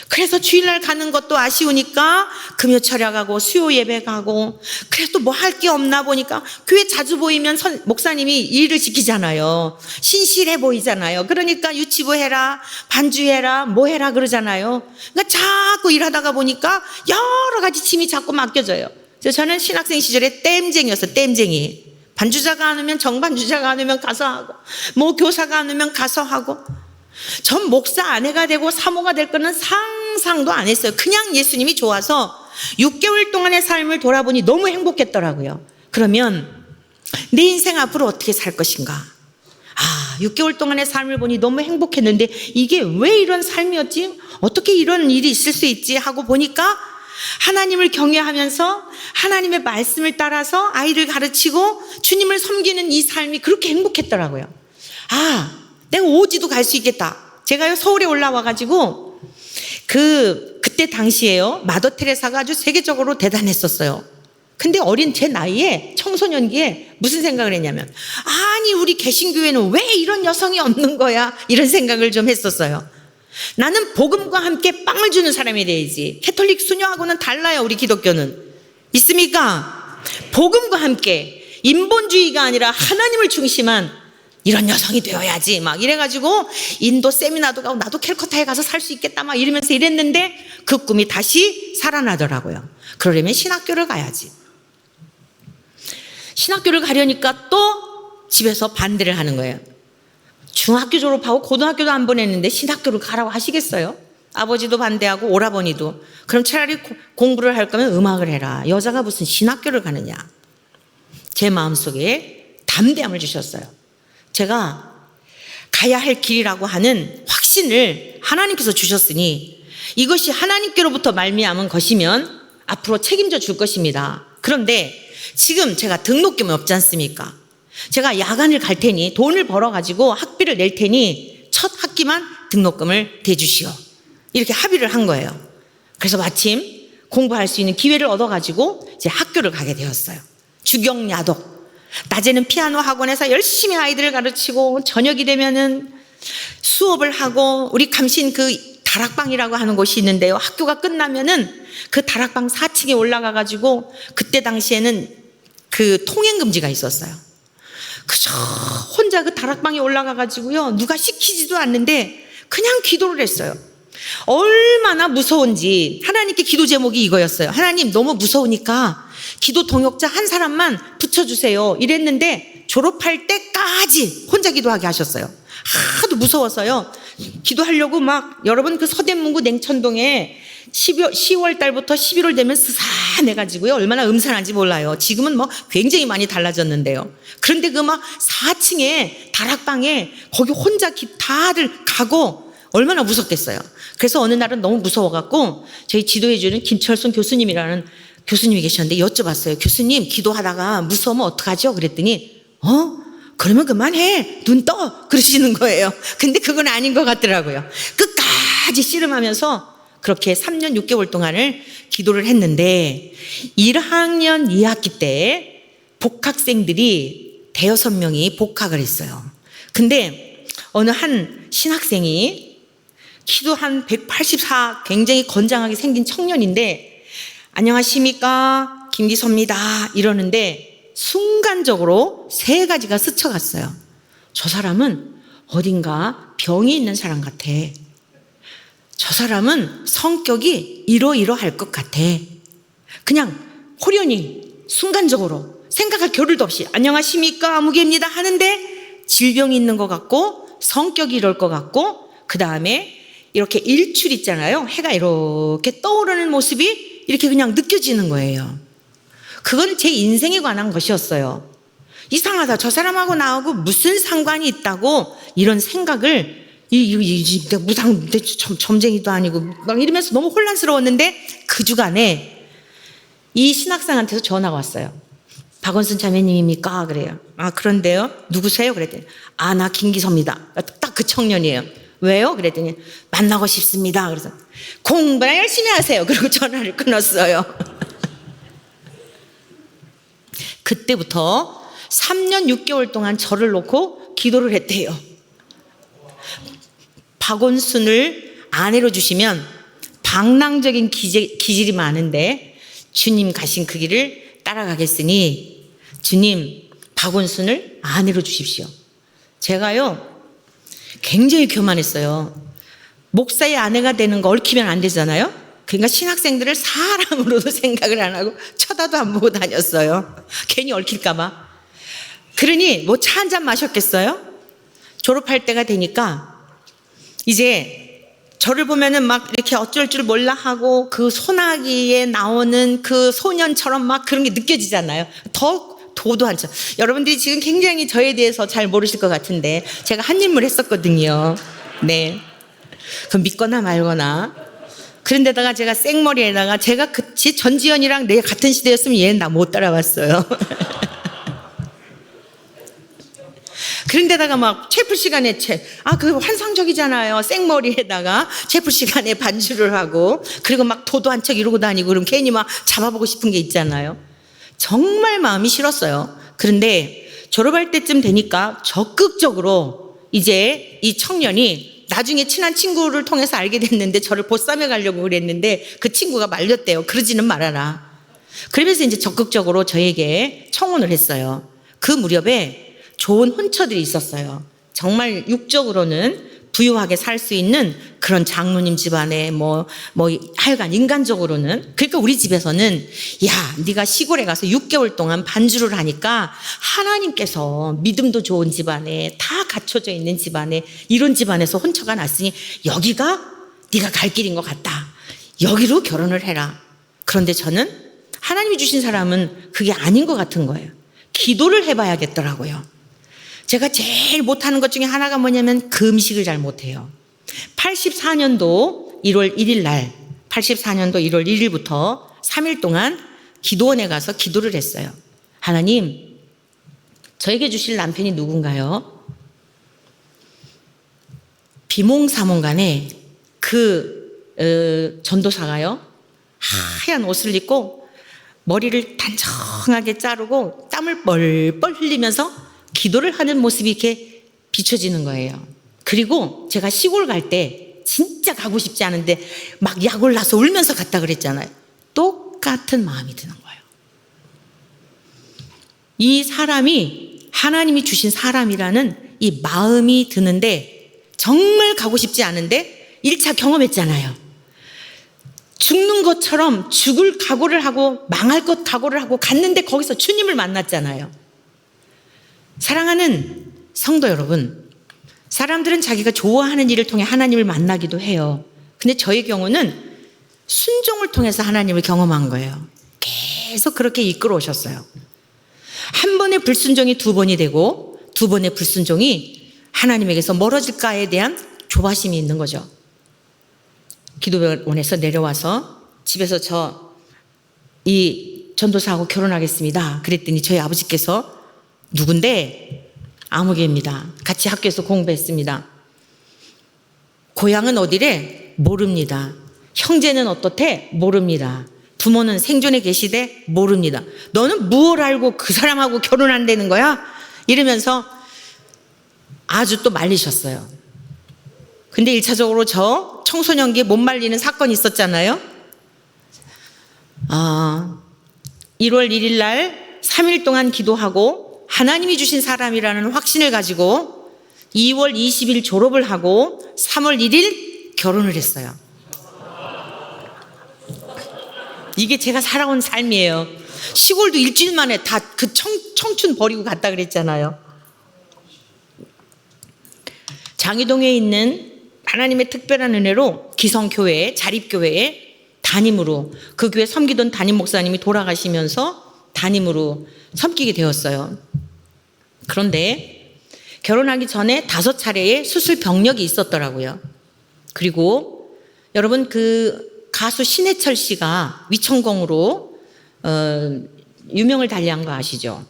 그래서 주일날 가는 것도 아쉬우니까 금요 철야 가고 수요 예배 가고 그래도 뭐 할 게 없나 보니까 교회 자주 보이면 목사님이 일을 시키잖아요. 신실해 보이잖아요. 그러니까 유치부 해라, 반주 해라, 뭐 해라 그러잖아요. 그러니까 자꾸 일하다가 보니까 여러 가지 짐이 자꾸 맡겨져요. 그래서 저는 신학생 시절에 땜쟁이였어요. 땜쟁이. 반주자가 안 오면 정반주자가 안 오면 가서 하고 뭐 교사가 안 오면 가서 하고 전 목사 아내가 되고 사모가 될 거는 상상도 안 했어요. 그냥 예수님이 좋아서 6개월 동안의 삶을 돌아보니 너무 행복했더라고요. 그러면 내 인생 앞으로 어떻게 살 것인가? 6개월 동안의 삶을 보니 너무 행복했는데 이게 왜 이런 삶이었지? 어떻게 이런 일이 있을 수 있지? 하고 보니까 하나님을 경외하면서 하나님의 말씀을 따라서 아이를 가르치고 주님을 섬기는 이 삶이 그렇게 행복했더라고요. 내가 오지도 갈 수 있겠다. 제가요 서울에 올라와가지고 그때 당시에요 마더 테레사가 아주 세계적으로 대단했었어요. 근데 어린 제 나이에 청소년기에 무슨 생각을 했냐면 아니 우리 개신교회는 왜 이런 여성이 없는 거야? 이런 생각을 좀 했었어요. 나는 복음과 함께 빵을 주는 사람이 돼야지. 캐톨릭 수녀하고는 달라요. 우리 기독교는. 있습니까? 복음과 함께 인본주의가 아니라 하나님을 중심한 이런 여성이 되어야지 막 이래가지고 인도 세미나도 가고 나도 캘커타에 가서 살 수 있겠다 막 이러면서 이랬는데 그 꿈이 다시 살아나더라고요. 그러려면 신학교를 가야지. 신학교를 가려니까 또 집에서 반대를 하는 거예요. 중학교 졸업하고 고등학교도 안 보냈는데 신학교를 가라고 하시겠어요? 아버지도 반대하고 오라버니도. 그럼 차라리 공부를 할 거면 음악을 해라. 여자가 무슨 신학교를 가느냐. 제 마음속에 담대함을 주셨어요. 제가 가야 할 길이라고 하는 확신을 하나님께서 주셨으니 이것이 하나님께로부터 말미암은 것이면 앞으로 책임져 줄 것입니다. 그런데 지금 제가 등록금이 없지 않습니까? 제가 야간을 갈 테니 돈을 벌어가지고 학비를 낼 테니 첫 학기만 등록금을 대주시오. 이렇게 합의를 한 거예요. 그래서 마침 공부할 수 있는 기회를 얻어가지고 이제 학교를 가게 되었어요. 주경야독. 낮에는 피아노 학원에서 열심히 아이들을 가르치고 저녁이 되면은 수업을 하고 우리 감신 그 다락방이라고 하는 곳이 있는데요. 학교가 끝나면은 그 다락방 4층에 올라가가지고 그때 당시에는 그 통행금지가 있었어요. 그저 혼자 그 다락방에 올라가가지고요. 누가 시키지도 않는데 그냥 기도를 했어요. 얼마나 무서운지 하나님께 기도 제목이 이거였어요. 하나님 너무 무서우니까 기도 동역자 한 사람만 붙여주세요. 이랬는데 졸업할 때까지 혼자 기도하게 하셨어요. 하도 무서워서요. 기도하려고 막 여러분 그 서대문구 냉천동에 10월 달부터 11월 되면 스산해가지고요. 얼마나 음산한지 몰라요. 지금은 뭐 굉장히 많이 달라졌는데요. 그런데 그 막 4층에 다락방에 거기 혼자 다들 가고 얼마나 무섭겠어요. 그래서 어느 날은 너무 무서워갖고 저희 지도해주는 김철순 교수님이라는 교수님이 계셨는데 여쭤봤어요. 교수님 기도하다가 무서우면 어떡하죠? 그랬더니 그러면 그만해. 눈 떠. 그러시는 거예요. 근데 그건 아닌 것 같더라고요. 끝까지 씨름하면서 그렇게 3년 6개월 동안을 기도를 했는데 1학년 2학기 때 복학생들이 대여섯 명이 복학을 했어요. 근데 어느 한 신학생이 키도 한 184 굉장히 건장하게 생긴 청년인데 안녕하십니까 김기섭입니다 이러는데 순간적으로 세 가지가 스쳐갔어요. 저 사람은 어딘가 병이 있는 사람 같아. 저 사람은 성격이 이러이러할 것 같아. 그냥 호련히 순간적으로 생각할 겨를도 없이 안녕하십니까 아무개입니다 하는데 질병이 있는 것 같고 성격이 이럴 것 같고 그 다음에 이렇게 일출 있잖아요. 해가 이렇게 떠오르는 모습이 이렇게 그냥 느껴지는 거예요. 그건 제 인생에 관한 것이었어요. 이상하다. 저 사람하고 나하고 무슨 상관이 있다고 이런 생각을 무당 점쟁이도 아니고 막 이러면서 너무 혼란스러웠는데 그 주간에 이 신학생한테서 전화가 왔어요. 박원순 자매님입니까? 그래요. 아 그런데요. 누구세요? 그랬더니 아 나 김기섭입니다. 딱 그 청년이에요. 왜요? 그랬더니 만나고 싶습니다. 그래서 공부나 열심히 하세요. 그리고 전화를 끊었어요. 그때부터 3년 6개월 동안 저를 놓고 기도를 했대요. 박원순을 아내로 주시면 방랑적인 기질이 많은데 주님 가신 그 길을 따라가겠으니 주님 박원순을 아내로 주십시오. 제가요 굉장히 교만했어요. 목사의 아내가 되는 거 얽히면 안 되잖아요. 그러니까 신학생들을 사람으로도 생각을 안 하고 쳐다도 안 보고 다녔어요. 괜히 얽힐까 봐. 그러니 뭐 차 한 잔 마셨겠어요? 졸업할 때가 되니까 이제 저를 보면은 막 이렇게 어쩔 줄 몰라 하고 그 소나기에 나오는 그 소년처럼 막 그런 게 느껴지잖아요. 더 도도한 척. 여러분들이 지금 굉장히 저에 대해서 잘 모르실 것 같은데 제가 한 인물 했었거든요. 네. 그럼 믿거나 말거나. 그런데다가 제가 생머리에다가 제가 그치 전지현이랑 내 같은 시대였으면 얘는 나 못 따라왔어요. 그런데다가 막 체프 시간에 그 환상적이잖아요. 생머리에다가 체프 시간에 반주를 하고 그리고 막 도도한 척 이러고 다니고 그럼 괜히 막 잡아보고 싶은 게 있잖아요. 정말 마음이 싫었어요. 그런데 졸업할 때쯤 되니까 적극적으로 이제 이 청년이 나중에 친한 친구를 통해서 알게 됐는데 저를 보쌈해 가려고 그랬는데 그 친구가 말렸대요. 그러지는 말아라. 그러면서 이제 적극적으로 저에게 청혼을 했어요. 그 무렵에 좋은 혼처들이 있었어요. 정말 육적으로는 부유하게 살 수 있는 그런 장로님 집안에 하여간 인간적으로는 그러니까 우리 집에서는 야 네가 시골에 가서 6개월 동안 반주를 하니까 하나님께서 믿음도 좋은 집안에 다 갖춰져 있는 집안에 이런 집안에서 혼처가 났으니 여기가 네가 갈 길인 것 같다. 여기로 결혼을 해라. 그런데 저는 하나님이 주신 사람은 그게 아닌 것 같은 거예요. 기도를 해봐야겠더라고요. 제가 제일 못하는 것 중에 하나가 뭐냐면 금식을 잘 못해요. 84년도 1월 1일 날 84년도 1월 1일부터 3일 동안 기도원에 가서 기도를 했어요. 하나님 저에게 주실 남편이 누군가요? 비몽사몽간에 그 전도사가요 하얀 옷을 입고 머리를 단정하게 자르고 땀을 뻘뻘 흘리면서 기도를 하는 모습이 이렇게 비춰지는 거예요. 그리고 제가 시골 갈 때 진짜 가고 싶지 않은데 막 약 올라서 울면서 갔다 그랬잖아요. 똑같은 마음이 드는 거예요. 이 사람이 하나님이 주신 사람이라는 이 마음이 드는데 정말 가고 싶지 않은데 1차 경험했잖아요. 죽는 것처럼 죽을 각오를 하고 망할 것 각오를 하고 갔는데 거기서 주님을 만났잖아요. 사랑하는 성도 여러분, 사람들은 자기가 좋아하는 일을 통해 하나님을 만나기도 해요. 근데 저의 경우는 순종을 통해서 하나님을 경험한 거예요. 계속 그렇게 이끌어 오셨어요. 한 번의 불순종이 두 번이 되고 두 번의 불순종이 하나님에게서 멀어질까에 대한 조바심이 있는 거죠. 기도원에서 내려와서 집에서 이 전도사하고 결혼하겠습니다. 그랬더니 저희 아버지께서 누군데? 아무개입니다. 같이 학교에서 공부했습니다. 고향은 어디래? 모릅니다. 형제는 어떻대? 모릅니다. 부모는 생존에 계시대? 모릅니다. 너는 무엇을 알고 그 사람하고 결혼한다는 거야? 이러면서 아주 또 말리셨어요. 근데 1차적으로 저 청소년기에 못 말리는 사건이 있었잖아요. 1월 1일 날 3일 동안 기도하고 하나님이 주신 사람이라는 확신을 가지고 2월 20일 졸업을 하고 3월 1일 결혼을 했어요. 이게 제가 살아온 삶이에요. 시골도 일주일 만에 다 그 청춘 버리고 갔다 그랬잖아요. 장희동에 있는 하나님의 특별한 은혜로 기성교회, 자립교회에 담임으로, 그 교회 섬기던 담임 목사님이 돌아가시면서 담임으로 섬기게 되었어요. 그런데 결혼하기 전에 5차례의 수술 병력이 있었더라고요. 그리고 여러분, 그 가수 신해철 씨가 위천공으로 유명을 달리한 거 아시죠?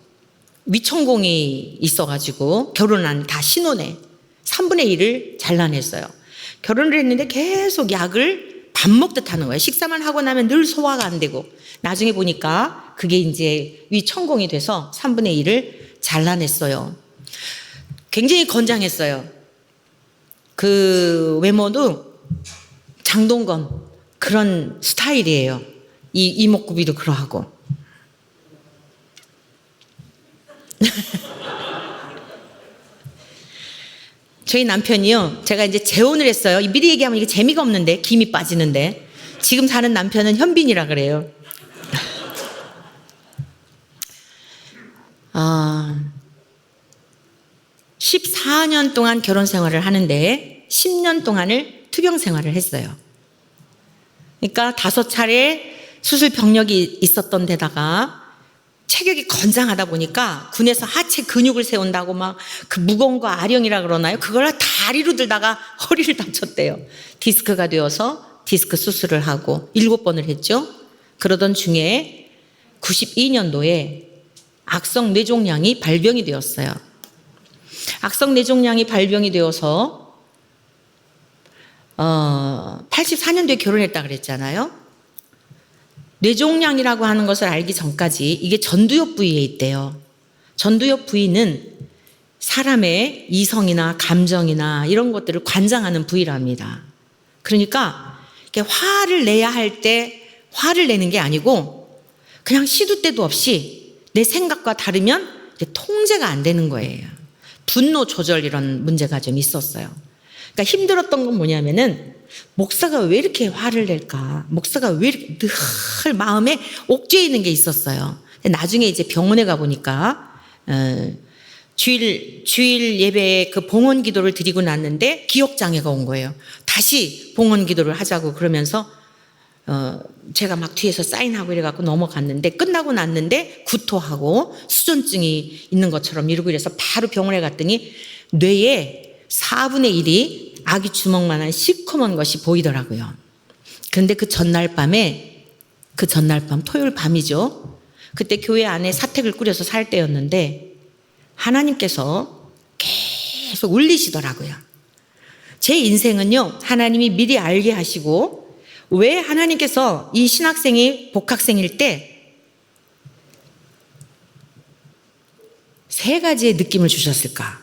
위천공이 있어가지고 결혼한 다 신혼에 3분의 1을 잘라냈어요. 결혼을 했는데 계속 약을 밥 먹듯 하는 거예요. 식사만 하고 나면 늘 소화가 안 되고, 나중에 보니까 그게 이제 위천공이 돼서 3분의 1을 잘라냈어요. 굉장히 건장했어요. 그 외모도 장동건 그런 스타일이에요. 이 이목구비도 그러하고. 저희 남편이요, 제가 이제 재혼을 했어요. 미리 얘기하면 이게 재미가 없는데, 김이 빠지는데. 지금 사는 남편은 현빈이라 그래요. 14년 동안 결혼 생활을 하는데 10년 동안을 투병 생활을 했어요. 그러니까 5차례 수술 병력이 있었던 데다가 체격이 건장하다 보니까 군에서 하체 근육을 세운다고 막 그 무거운 거 아령이라 그러나요? 그걸 다리로 들다가 허리를 다쳤대요. 디스크가 되어서 디스크 수술을 하고 7번을 했죠. 그러던 중에 92년도에 악성 뇌종양이 발병이 되었어요. 악성 뇌종양이 발병이 되어서 84년도에 결혼했다 그랬잖아요. 뇌종양이라고 하는 것을 알기 전까지 이게 전두엽 부위에 있대요. 전두엽 부위는 사람의 이성이나 감정이나 이런 것들을 관장하는 부위랍니다. 그러니까 이렇게 화를 내야 할 때 화를 내는 게 아니고 그냥 시도 때도 없이 내 생각과 다르면 통제가 안 되는 거예요. 분노 조절 이런 문제가 좀 있었어요. 그러니까 힘들었던 건 뭐냐면은 목사가 왜 이렇게 화를 낼까? 목사가 왜 이렇게 늘 마음에 옥죄어 있는 게 있었어요. 나중에 이제 병원에 가보니까 주일 예배에 그 봉헌 기도를 드리고 났는데 기억장애가 온 거예요. 다시 봉헌 기도를 하자고 그러면서 제가 막 뒤에서 사인하고 이래갖고 넘어갔는데, 끝나고 났는데 구토하고 수전증이 있는 것처럼 이러고 이래서 바로 병원에 갔더니 뇌에 4분의 1이 아기 주먹만한 시커먼 것이 보이더라고요. 그런데 그 전날 밤 토요일 밤이죠. 그때 교회 안에 사택을 꾸려서 살 때였는데 하나님께서 계속 울리시더라고요. 제 인생은요, 하나님이 미리 알게 하시고, 왜 하나님께서 이 신학생이 복학생일 때 3가지의 느낌을 주셨을까?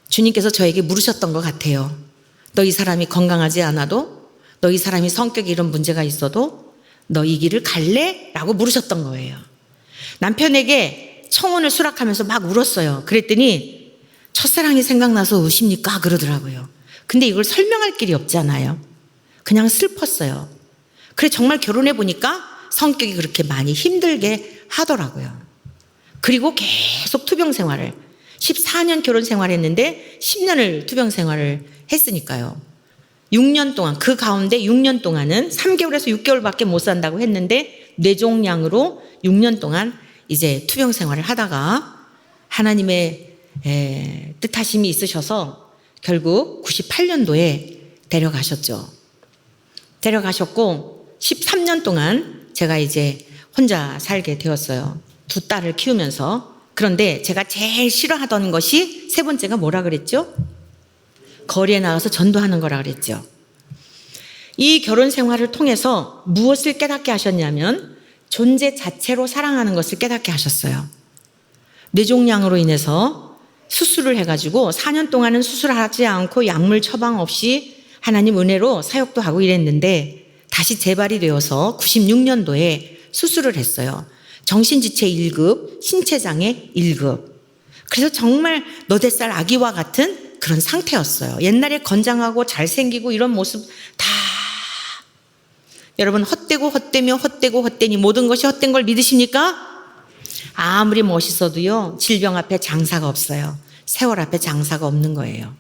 주님께서 저에게 물으셨던 것 같아요. 너 이 사람이 건강하지 않아도, 너 이 사람이 성격에 이런 문제가 있어도 너 이 길을 갈래? 라고 물으셨던 거예요. 남편에게 청혼을 수락하면서 막 울었어요. 그랬더니 첫사랑이 생각나서 우십니까? 그러더라고요. 근데 이걸 설명할 길이 없잖아요. 그냥 슬펐어요. 그래, 정말 결혼해 보니까 성격이 그렇게 많이 힘들게 하더라고요. 그리고 계속 투병 생활을, 14년 결혼 생활했는데 10년을 투병 생활을 했으니까요. 6년 동안, 그 가운데 6년 동안은 3개월에서 6개월밖에 못 산다고 했는데 뇌종양으로 6년 동안 이제 투병 생활을 하다가 하나님의 뜻하심이 있으셔서 결국 98년도에 데려가셨죠. 데려가셨고 13년 동안 제가 이제 혼자 살게 되었어요. 2 딸을 키우면서. 그런데 제가 제일 싫어하던 것이 3번째가 뭐라 그랬죠? 거리에 나가서 전도하는 거라 그랬죠. 이 결혼 생활을 통해서 무엇을 깨닫게 하셨냐면 존재 자체로 사랑하는 것을 깨닫게 하셨어요. 뇌종양으로 인해서 수술을 해가지고 4년 동안은 수술하지 않고 약물 처방 없이 하나님 은혜로 사역도 하고 이랬는데 다시 재발이 되어서 96년도에 수술을 했어요. 정신지체 1급, 신체장애 1급. 그래서 정말 너댓살 아기와 같은 그런 상태였어요. 옛날에 건장하고 잘생기고 이런 모습 다 여러분 헛되고 헛되며 헛되고 헛되니 모든 것이 헛된 걸 믿으십니까? 아무리 멋있어도요 질병 앞에 장사가 없어요. 세월 앞에 장사가 없는 거예요.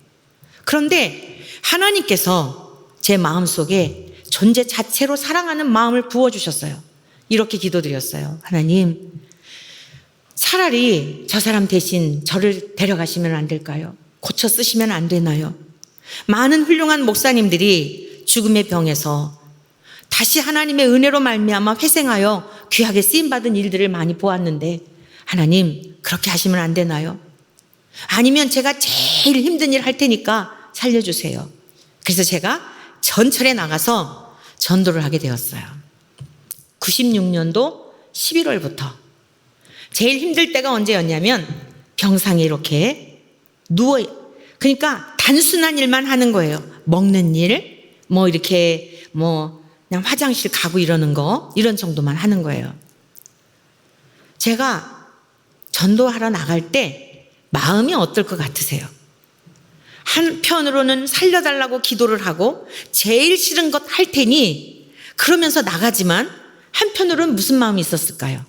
그런데 하나님께서 제 마음속에 존재 자체로 사랑하는 마음을 부어주셨어요. 이렇게 기도드렸어요. 하나님, 차라리 저 사람 대신 저를 데려가시면 안 될까요? 고쳐 쓰시면 안 되나요? 많은 훌륭한 목사님들이 죽음의 병에서 다시 하나님의 은혜로 말미암아 회생하여 귀하게 쓰임받은 일들을 많이 보았는데 하나님, 그렇게 하시면 안 되나요? 아니면 제가 제일 힘든 일 할 테니까 살려주세요. 그래서 제가 전철에 나가서 전도를 하게 되었어요. 96년도 11월부터 제일 힘들 때가 언제였냐면 병상에 이렇게 그러니까 단순한 일만 하는 거예요. 먹는 일, 이렇게 그냥 화장실 가고 이러는 거, 이런 정도만 하는 거예요. 제가 전도하러 나갈 때 마음이 어떨 것 같으세요? 한편으로는 살려달라고 기도를 하고 제일 싫은 것 할 테니 그러면서 나가지만 한편으로는 무슨 마음이 있었을까요?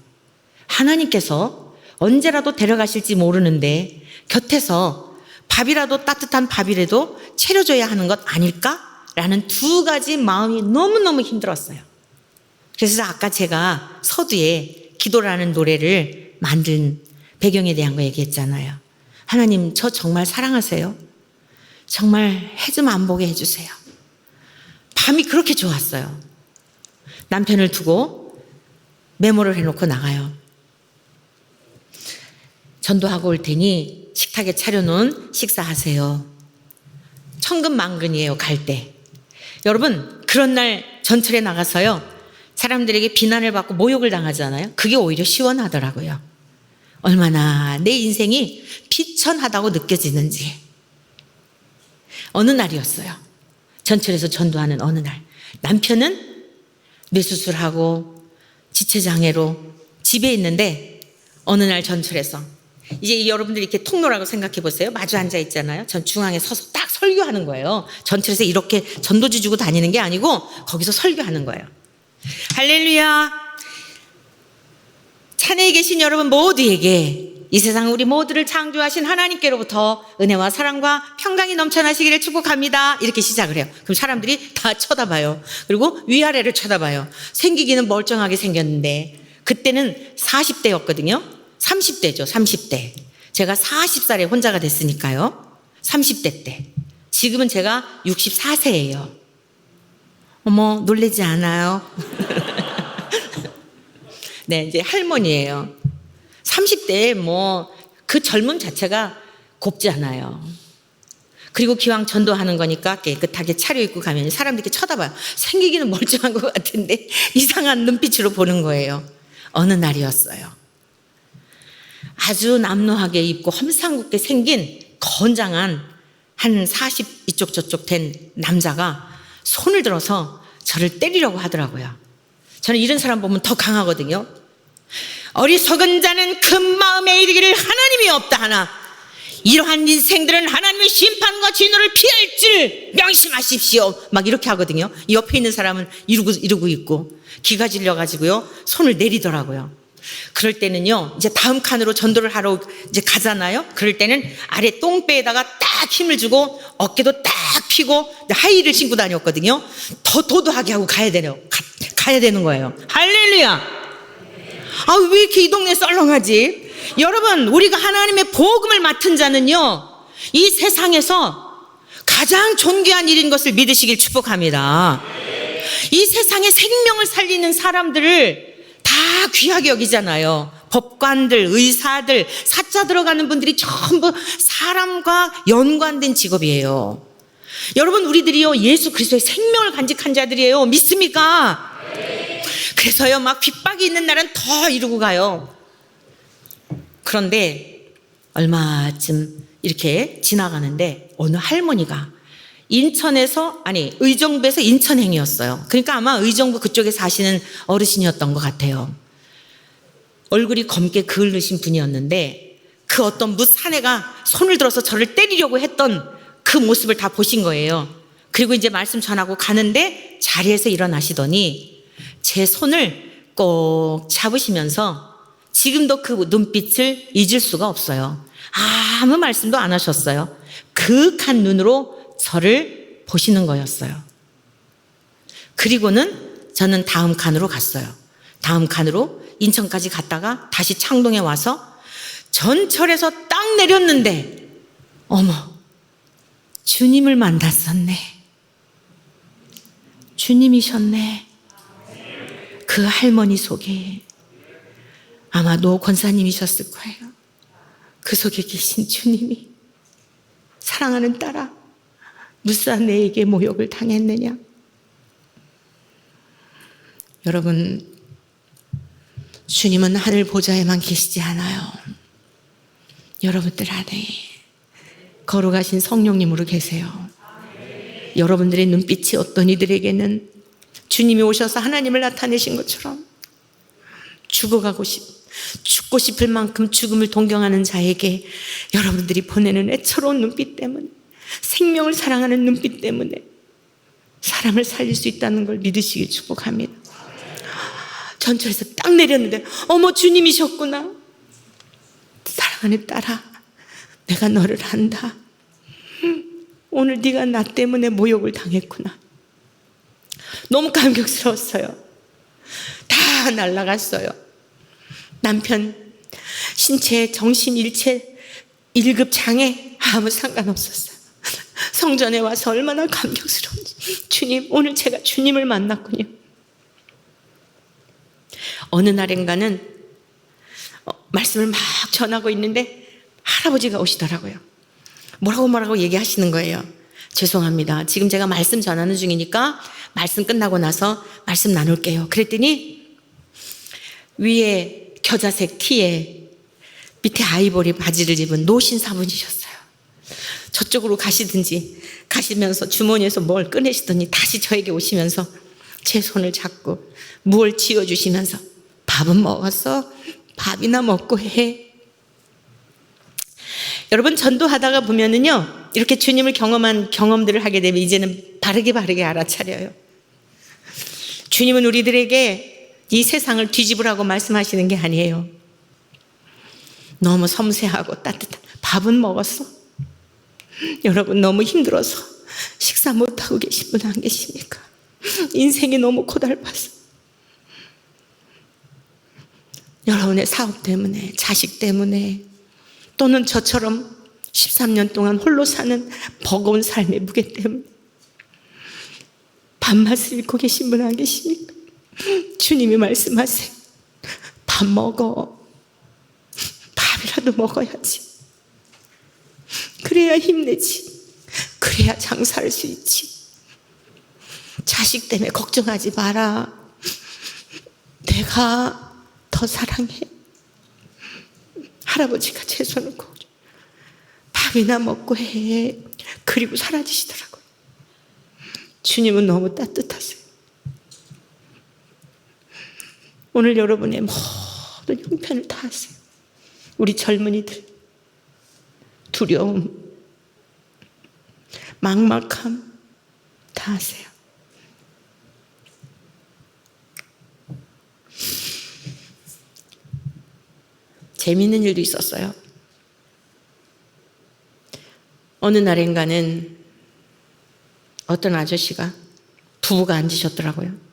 하나님께서 언제라도 데려가실지 모르는데 곁에서 밥이라도 따뜻한 밥이라도 차려줘야 하는 것 아닐까라는 두 가지 마음이 너무너무 힘들었어요. 그래서 아까 제가 서두에 기도라는 노래를 만든 배경에 대한 거 얘기했잖아요. 하나님, 저 정말 사랑하세요. 정말 해 좀 안 보게 해주세요. 밤이 그렇게 좋았어요. 남편을 두고 메모를 해놓고 나가요. 전도하고 올 테니 식탁에 차려놓은 식사하세요. 천근만근이에요, 갈 때. 여러분, 그런 날 전철에 나가서요, 사람들에게 비난을 받고 모욕을 당하잖아요. 그게 오히려 시원하더라고요. 얼마나 내 인생이 비천하다고 느껴지는지. 어느 날이었어요. 전철에서 전도하는 어느 날. 남편은 뇌수술하고 지체장애로 집에 있는데 어느 날 전철에서 이제 여러분들 이렇게 통로라고 생각해 보세요. 마주 앉아 있잖아요. 전 중앙에 서서 딱 설교하는 거예요. 전철에서 이렇게 전도지 주고 다니는 게 아니고 거기서 설교하는 거예요. 할렐루야. 산에 계신 여러분 모두에게 이 세상 우리 모두를 창조하신 하나님께로부터 은혜와 사랑과 평강이 넘쳐나시기를 축복합니다. 이렇게 시작을 해요. 그럼 사람들이 다 쳐다봐요. 그리고 위아래를 쳐다봐요. 생기기는 멀쩡하게 생겼는데 그때는 40대였거든요. 30대죠. 30대. 제가 40살에 혼자가 됐으니까요. 30대 때. 지금은 제가 64세예요. 어머, 놀라지 않아요? 네, 이제 할머니예요. 30대에 그 젊음 자체가 곱지 않아요. 그리고 기왕 전도하는 거니까 깨끗하게 차려입고 가면 사람들이 이렇게 쳐다봐요. 생기기는 멀쩡한 것 같은데 이상한 눈빛으로 보는 거예요. 어느 날이었어요. 아주 남루하게 입고 험상궂게 생긴 건장한 한 40 이쪽 저쪽 된 남자가 손을 들어서 저를 때리려고 하더라고요. 저는 이런 사람 보면 더 강하거든요. 어리석은 자는 큰 마음에 이르기를 하나님이 없다 하나 이러한 인생들은 하나님의 심판과 진노를 피할 줄 명심하십시오. 막 이렇게 하거든요. 옆에 있는 사람은 이러고 있고 기가 질려가지고요 손을 내리더라고요. 그럴 때는요 이제 다음 칸으로 전도를 하러 이제 가잖아요. 그럴 때는 아래 똥배에다가 딱 힘을 주고 어깨도 딱 펴고 하이힐을 신고 다녔거든요. 더 도도하게 하고 가야 되는 거예요. 할렐루야. 왜 이렇게 이 동네 썰렁하지? 여러분, 우리가 하나님의 복음을 맡은 자는요 이 세상에서 가장 존귀한 일인 것을 믿으시길 축복합니다. 이 세상에 생명을 살리는 사람들을 다 귀하게 여기잖아요. 법관들, 의사들, 사자 들어가는 분들이 전부 사람과 연관된 직업이에요. 여러분, 우리들이요 예수 그리스도의 생명을 간직한 자들이에요. 믿습니까? 그래서요 막 핍박이 있는 날은 더 이러고 가요. 그런데 얼마쯤 이렇게 지나가는데 어느 할머니가 의정부에서 인천행이었어요. 그러니까 아마 의정부 그쪽에 사시는 어르신이었던 것 같아요. 얼굴이 검게 그을르신 분이었는데 그 어떤 무사내가 손을 들어서 저를 때리려고 했던 그 모습을 다 보신 거예요. 그리고 이제 말씀 전하고 가는데 자리에서 일어나시더니 제 손을 꼭 잡으시면서 지금도 그 눈빛을 잊을 수가 없어요. 아무 말씀도 안 하셨어요. 그윽한 눈으로 저를 보시는 거였어요. 그리고는 저는 다음 칸으로 갔어요. 다음 칸으로 인천까지 갔다가 다시 창동에 와서 전철에서 딱 내렸는데 어머, 주님을 만났었네. 주님이셨네. 그 할머니 속에 아마 노 권사님이셨을 거예요. 그 속에 계신 주님이 사랑하는 딸아, 무사 내에게 모욕을 당했느냐? 여러분, 주님은 하늘 보좌에만 계시지 않아요. 여러분들 안에 거룩하신 성령님으로 계세요. 여러분들의 눈빛이 어떤 이들에게는 주님이 오셔서 하나님을 나타내신 것처럼 죽고 싶을 만큼 죽음을 동경하는 자에게 여러분들이 보내는 애처로운 눈빛 때문에, 생명을 사랑하는 눈빛 때문에 사람을 살릴 수 있다는 걸 믿으시길 축복합니다. 전철에서 딱 내렸는데 어머, 주님이셨구나. 사랑하는 딸아, 내가 너를 안다. 오늘 네가 나 때문에 모욕을 당했구나. 너무 감격스러웠어요. 다 날아갔어요. 남편 신체, 정신, 일체 1급 장애 아무 상관없었어요. 성전에 와서 얼마나 감격스러운지. 주님, 오늘 제가 주님을 만났군요. 어느 날인가는 말씀을 막 전하고 있는데 할아버지가 오시더라고요. 뭐라고 얘기하시는 거예요. 죄송합니다. 지금 제가 말씀 전하는 중이니까 말씀 끝나고 나서 말씀 나눌게요. 그랬더니 위에 겨자색 티에 밑에 아이보리 바지를 입은 노신사분이셨어요. 저쪽으로 가시면서 주머니에서 뭘 꺼내시더니 다시 저에게 오시면서 제 손을 잡고 무얼 지어주시면서 밥은 먹었어? 밥이나 먹고 해. 여러분, 전도하다가 보면은요, 이렇게 주님을 경험한 경험들을 하게 되면 이제는 바르게 알아차려요. 주님은 우리들에게 이 세상을 뒤집으라고 말씀하시는 게 아니에요. 너무 섬세하고 따뜻한 밥은 먹었어? 여러분, 너무 힘들어서 식사 못하고 계신 분 안 계십니까? 인생이 너무 고달파서 여러분의 사업 때문에, 자식 때문에, 또는 저처럼 13년 동안 홀로 사는 버거운 삶의 무게 때문에 밥맛을 잃고 계신 분 안 계십니까? 주님이 말씀하세요. 밥 먹어. 밥이라도 먹어야지. 그래야 힘내지. 그래야 장사할 수 있지. 자식 때문에 걱정하지 마라. 내가 더 사랑해. 할아버지가 제 손을 꼭 밥이나 먹고 해. 그리고 사라지시더라고요. 주님은 너무 따뜻하세요. 오늘 여러분의 모든 형편을 다 아세요. 우리 젊은이들, 두려움, 막막함 다 아세요. 재미있는 일도 있었어요. 어느 날인가는 어떤 아저씨가, 부부가 앉으셨더라고요.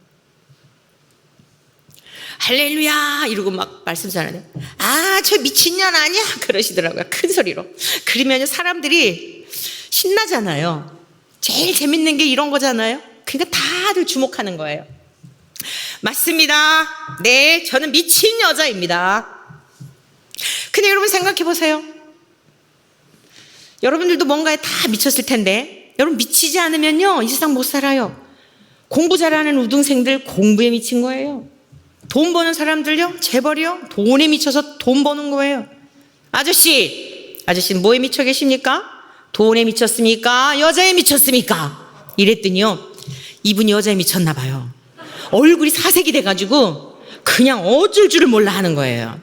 할렐루야 이러고 막 말씀 전하는데, 아, 저 미친년 아니야? 그러시더라고요. 큰 소리로. 그러면 사람들이 신나잖아요. 제일 재밌는 게 이런 거잖아요. 그러니까 다들 주목하는 거예요. 맞습니다. 네, 저는 미친 여자입니다. 근데 여러분 생각해 보세요. 여러분들도 뭔가에 다 미쳤을 텐데, 여러분 미치지 않으면요 이 세상 못 살아요. 공부 잘하는 우등생들 공부에 미친 거예요. 돈 버는 사람들요, 재벌이요, 돈에 미쳐서 돈 버는 거예요. 아저씨는 뭐에 미쳐 계십니까? 돈에 미쳤습니까? 여자에 미쳤습니까? 이랬더니요, 이분이 여자에 미쳤나 봐요. 얼굴이 사색이 돼가지고 그냥 어쩔 줄을 몰라 하는 거예요.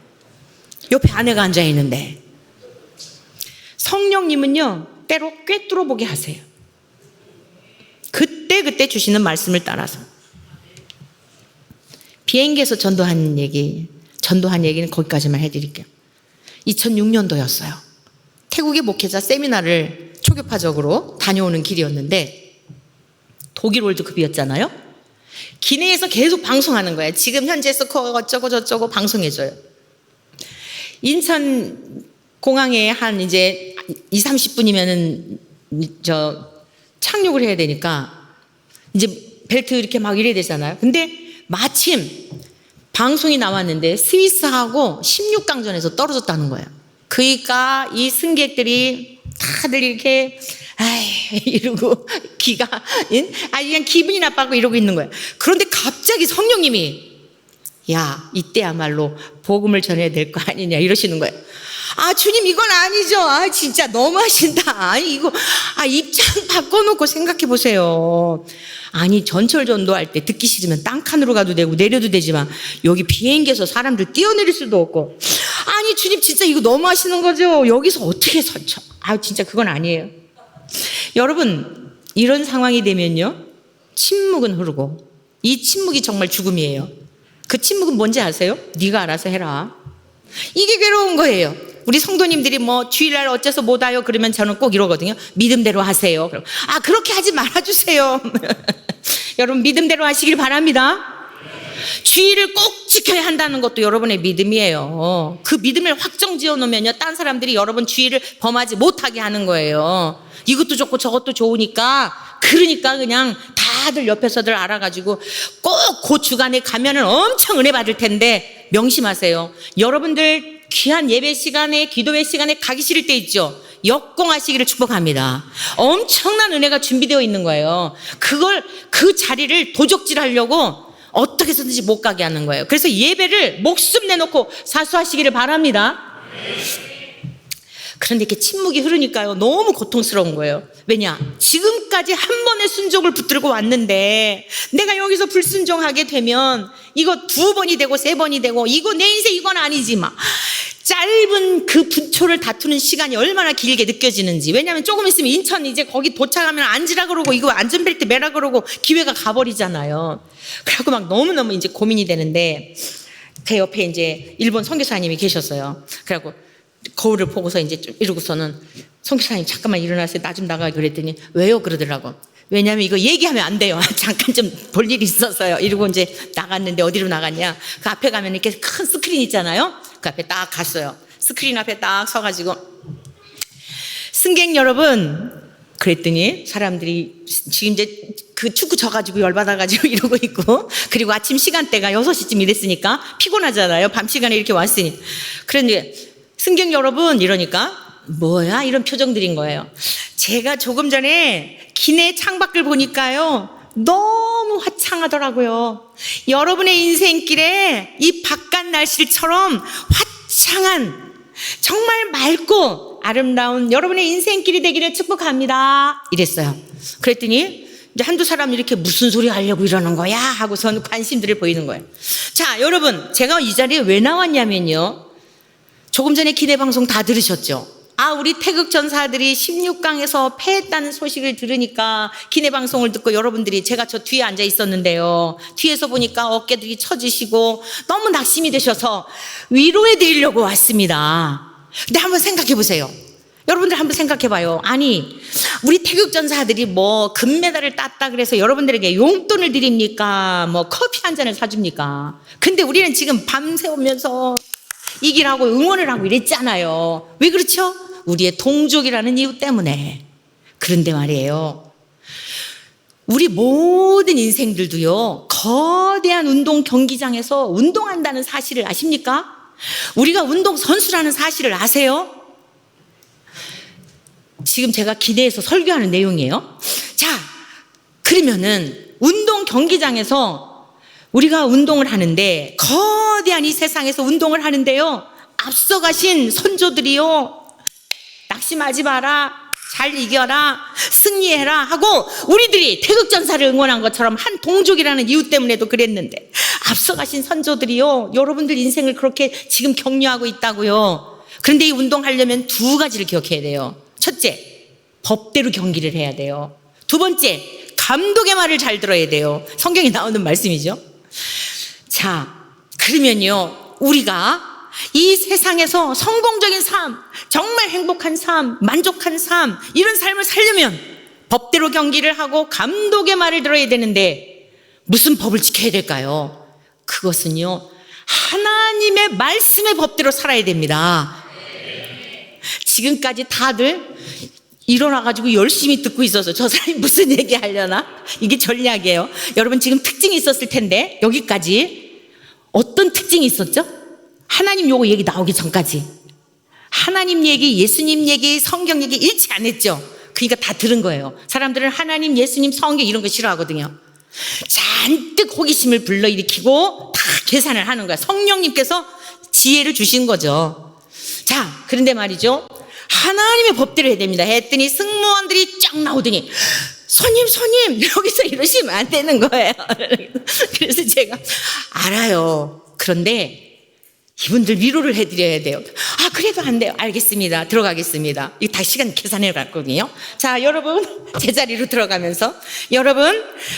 옆에 아내가 앉아 있는데. 성령님은요, 때로 꿰뚫어 보게 하세요. 그때 주시는 말씀을 따라서. 비행기에서 전도한 얘기는 거기까지만 해드릴게요. 2006년도였어요. 태국의 목회자 세미나를 초교파적으로 다녀오는 길이었는데, 독일 월드컵이었잖아요. 기내에서 계속 방송하는 거예요. 지금 현재 스코어 어쩌고 저쩌고 방송해줘요. 인천 공항에 한 이제 20-30분이면은 착륙을 해야 되니까 이제 벨트 이렇게 막 이래야 되잖아요. 근데 마침 방송이 나왔는데 스위스하고 16강전에서 떨어졌다는 거예요. 그러니까 이 승객들이 다들 이렇게 이러고 그냥 기분이 나빠고 이러고 있는 거예요. 그런데 갑자기 성령님이 야, 이때야말로 복음을 전해야 될 거 아니냐 이러시는 거예요. 아, 주님 이건 아니죠. 아, 진짜 너무하신다. 아니 이거 입장 바꿔놓고 생각해 보세요. 아니 전철 전도할 때 듣기 싫으면 땅칸으로 가도 되고 내려도 되지만 여기 비행기에서 사람들 뛰어내릴 수도 없고, 아니 주님 진짜 이거 너무하시는 거죠. 여기서 어떻게 설쳐? 아, 진짜 그건 아니에요. 여러분, 이런 상황이 되면요, 침묵은 흐르고, 이 침묵이 정말 죽음이에요. 그 침묵은 뭔지 아세요? 네가 알아서 해라. 이게 괴로운 거예요. 우리 성도님들이 뭐 주일날 어째서 못 와요? 그러면 저는 꼭 이러거든요. 믿음대로 하세요. 그럼 그렇게 하지 말아주세요. 여러분, 믿음대로 하시길 바랍니다. 주의를 꼭 지켜야 한다는 것도 여러분의 믿음이에요. 그 믿음을 확정 지어 놓으면요, 딴 사람들이 여러분 주의를 범하지 못하게 하는 거예요. 이것도 좋고 저것도 좋으니까, 그러니까 그냥 다들 옆에서들 알아가지고 꼭 그 주간에 가면은 엄청 은혜 받을 텐데, 명심하세요. 여러분들 귀한 예배 시간에, 기도회 시간에 가기 싫을 때 있죠. 역공하시기를 축복합니다. 엄청난 은혜가 준비되어 있는 거예요. 그 자리를 도적질하려고 어떻게 해서든지 못 가게 하는 거예요. 그래서 예배를 목숨 내놓고 사수하시기를 바랍니다. 그런데 이렇게 침묵이 흐르니까요, 너무 고통스러운 거예요. 왜냐? 지금까지 한 번의 순종을 붙들고 왔는데 내가 여기서 불순종하게 되면 이거 2번이 되고 3번이 되고, 이거 내 인생 이건 아니지 막. 짧은 그 분초를 다투는 시간이 얼마나 길게 느껴지는지. 왜냐하면 조금 있으면 인천 이제 거기 도착하면 앉으라 그러고 이거 안전벨트 매라 그러고 기회가 가버리잖아요. 그래갖고 막 너무너무 이제 고민이 되는데, 그 옆에 이제 일본 선교사님이 계셨어요. 그래갖고 거울을 보고서 이제 좀 이러고서는 선교사님 잠깐만 일어나세요. 나 좀 나가. 그랬더니 왜요? 그러더라고. 왜냐하면 이거 얘기하면 안 돼요. 잠깐 좀 볼 일이 있어서요. 이러고 이제 나갔는데, 어디로 나갔냐? 그 앞에 가면 이렇게 큰 스크린 있잖아요. 그 앞에 딱 갔어요. 스크린 앞에 딱 서가지고, 승객 여러분, 그랬더니 사람들이 지금 이제 그 축구 져가지고 열받아가지고 이러고 있고, 그리고 아침 시간대가 6시쯤 이랬으니까 피곤하잖아요. 밤 시간에 이렇게 왔으니. 그런데 승객 여러분, 이러니까 뭐야? 이런 표정들인 거예요. 제가 조금 전에 기내 창밖을 보니까요, 너무 화창하더라고요. 여러분의 인생길에 이 바깥 날씨처럼 화창한, 정말 맑고 아름다운 여러분의 인생길이 되기를 축복합니다. 이랬어요. 그랬더니 이제 한두 사람이 이렇게 무슨 소리 하려고 이러는 거야? 하고선 관심들이 보이는 거예요. 자, 여러분, 제가 이 자리에 왜 나왔냐면요, 조금 전에 기내 방송 다 들으셨죠? 우리 태극 전사들이 16강에서 패했다는 소식을 들으니까 기내 방송을 듣고 여러분들이, 제가 저 뒤에 앉아 있었는데요, 뒤에서 보니까 어깨들이 처지시고 너무 낙심이 되셔서 위로해 드리려고 왔습니다. 근데 한번 생각해 보세요. 여러분들 한번 생각해 봐요. 아니, 우리 태극 전사들이 뭐 금메달을 땄다 그래서 여러분들에게 용돈을 드립니까? 뭐 커피 한 잔을 사줍니까? 근데 우리는 지금 밤새우면서 이기라고 응원을 하고 이랬잖아요. 왜 그렇죠? 우리의 동족이라는 이유 때문에. 그런데 말이에요, 우리 모든 인생들도요, 거대한 운동 경기장에서 운동한다는 사실을 아십니까? 우리가 운동 선수라는 사실을 아세요? 지금 제가 기대해서 설교하는 내용이에요. 자, 그러면은 운동 경기장에서 우리가 운동을 하는데, 거대한 이 세상에서 운동을 하는데요, 앞서가신 선조들이요, 낙심하지 마라, 잘 이겨라, 승리해라 하고 우리들이 태극전사를 응원한 것처럼 한 동족이라는 이유 때문에도 그랬는데, 앞서가신 선조들이요, 여러분들 인생을 그렇게 지금 격려하고 있다고요. 그런데 이 운동하려면 두 가지를 기억해야 돼요. 첫째, 법대로 경기를 해야 돼요. 두 번째, 감독의 말을 잘 들어야 돼요. 성경에 나오는 말씀이죠. 자, 그러면요, 우리가 이 세상에서 성공적인 삶, 정말 행복한 삶, 만족한 삶, 이런 삶을 살려면 법대로 경기를 하고 감독의 말을 들어야 되는데, 무슨 법을 지켜야 될까요? 그것은요, 하나님의 말씀의 법대로 살아야 됩니다. 지금까지 다들 일어나가지고 열심히 듣고 있어서 저 사람이 무슨 얘기 하려나? 이게 전략이에요. 여러분, 지금 특징이 있었을 텐데, 여기까지 어떤 특징이 있었죠? 하나님 요거 얘기 나오기 전까지 하나님 얘기, 예수님 얘기, 성경 얘기 일치 안 했죠. 그러니까 다 들은 거예요. 사람들은 하나님, 예수님, 성경 이런 거 싫어하거든요. 잔뜩 호기심을 불러일으키고 다 계산을 하는 거야. 성령님께서 지혜를 주신 거죠. 자, 그런데 말이죠, 하나님의 법대로 해야 됩니다 했더니 승무원들이 쫙 나오더니 손님 여기서 이러시면 안 되는 거예요. 그래서 제가 알아요. 그런데 이분들 위로를 해드려야 돼요. 아, 그래도 안 돼요. 알겠습니다. 들어가겠습니다. 이거 다 시간 계산해 갔거든요. 자, 여러분, 제자리로 들어가면서, 여러분,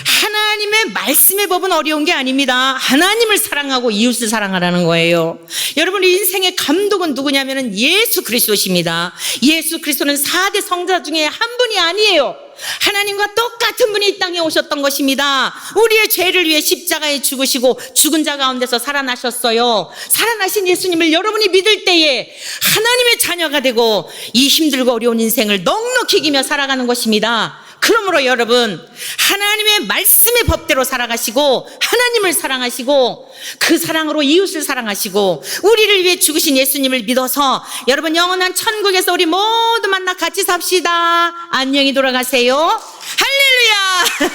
하나님의 말씀의 법은 어려운 게 아닙니다. 하나님을 사랑하고 이웃을 사랑하라는 거예요. 여러분, 인생의 감독은 누구냐면은 예수 그리스도십니다. 예수 그리스도는 4대 성자 중에 한 분이 아니에요. 하나님과 똑같은 분이 이 땅에 오셨던 것입니다. 우리의 죄를 위해 십자가에 죽으시고 죽은 자 가운데서 살아나셨어요. 살아나신 예수님을 여러분이 믿을 때에 하나님의 자녀가 되고 이 힘들고 어려운 인생을 넉넉히 이기며 살아가는 것입니다. 그러므로 여러분, 하나님의 말씀의 법대로 살아가시고 하나님을 사랑하시고 그 사랑으로 이웃을 사랑하시고 우리를 위해 죽으신 예수님을 믿어서 여러분, 영원한 천국에서 우리 모두 만나 같이 삽시다. 안녕히 돌아가세요.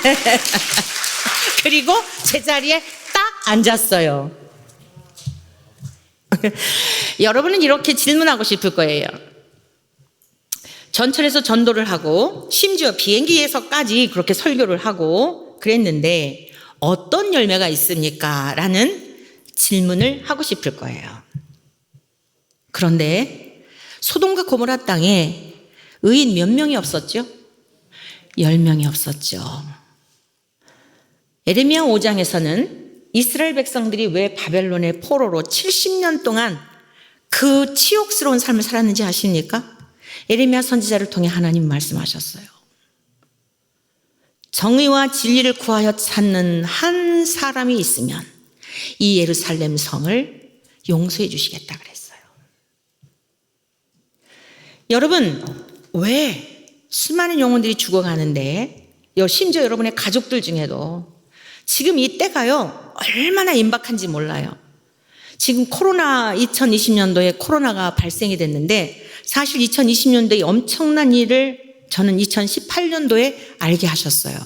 할렐루야. 그리고 제자리에 딱 앉았어요. 여러분은 이렇게 질문하고 싶을 거예요. 전철에서 전도를 하고 심지어 비행기에서까지 그렇게 설교를 하고 그랬는데 어떤 열매가 있습니까? 라는 질문을 하고 싶을 거예요. 그런데 소돔과 고모라 땅에 의인 몇 명이 없었죠? 10명이 없었죠. 에레미야 5장에서는 이스라엘 백성들이 왜 바벨론의 포로로 70년 동안 그 치욕스러운 삶을 살았는지 아십니까? 에레미야 선지자를 통해 하나님 말씀하셨어요. 정의와 진리를 구하여 찾는 한 사람이 있으면 이 예루살렘 성을 용서해 주시겠다 그랬어요. 여러분, 왜 수많은 영혼들이 죽어가는데 심지어 여러분의 가족들 중에도 지금 이 때가요 얼마나 임박한지 몰라요. 지금 2020년도에 코로나가 발생이 됐는데 사실 2020년도에 엄청난 일을 저는 2018년도에 알게 하셨어요.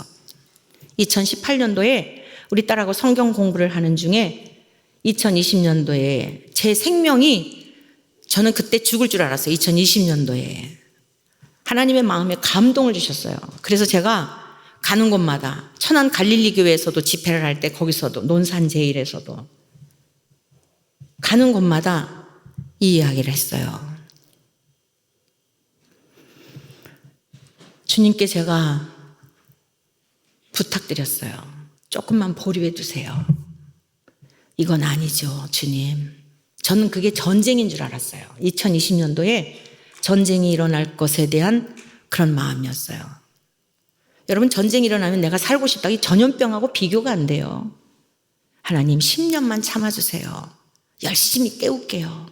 2018년도에 우리 딸하고 성경 공부를 하는 중에 2020년도에 제 생명이, 저는 그때 죽을 줄 알았어요. 2020년도에 하나님의 마음에 감동을 주셨어요. 그래서 제가 가는 곳마다 천안 갈릴리 교회에서도 집회를 할 때 거기서도 논산제일에서도 가는 곳마다 이 이야기를 했어요. 주님께 제가 부탁드렸어요. 조금만 보류해 두세요. 이건 아니죠, 주님. 저는 그게 전쟁인 줄 알았어요. 2020년도에 전쟁이 일어날 것에 대한 그런 마음이었어요. 여러분, 전쟁이 일어나면 내가 살고 싶다. 이 전염병하고 비교가 안 돼요. 하나님 10년만 참아주세요. 열심히 깨울게요.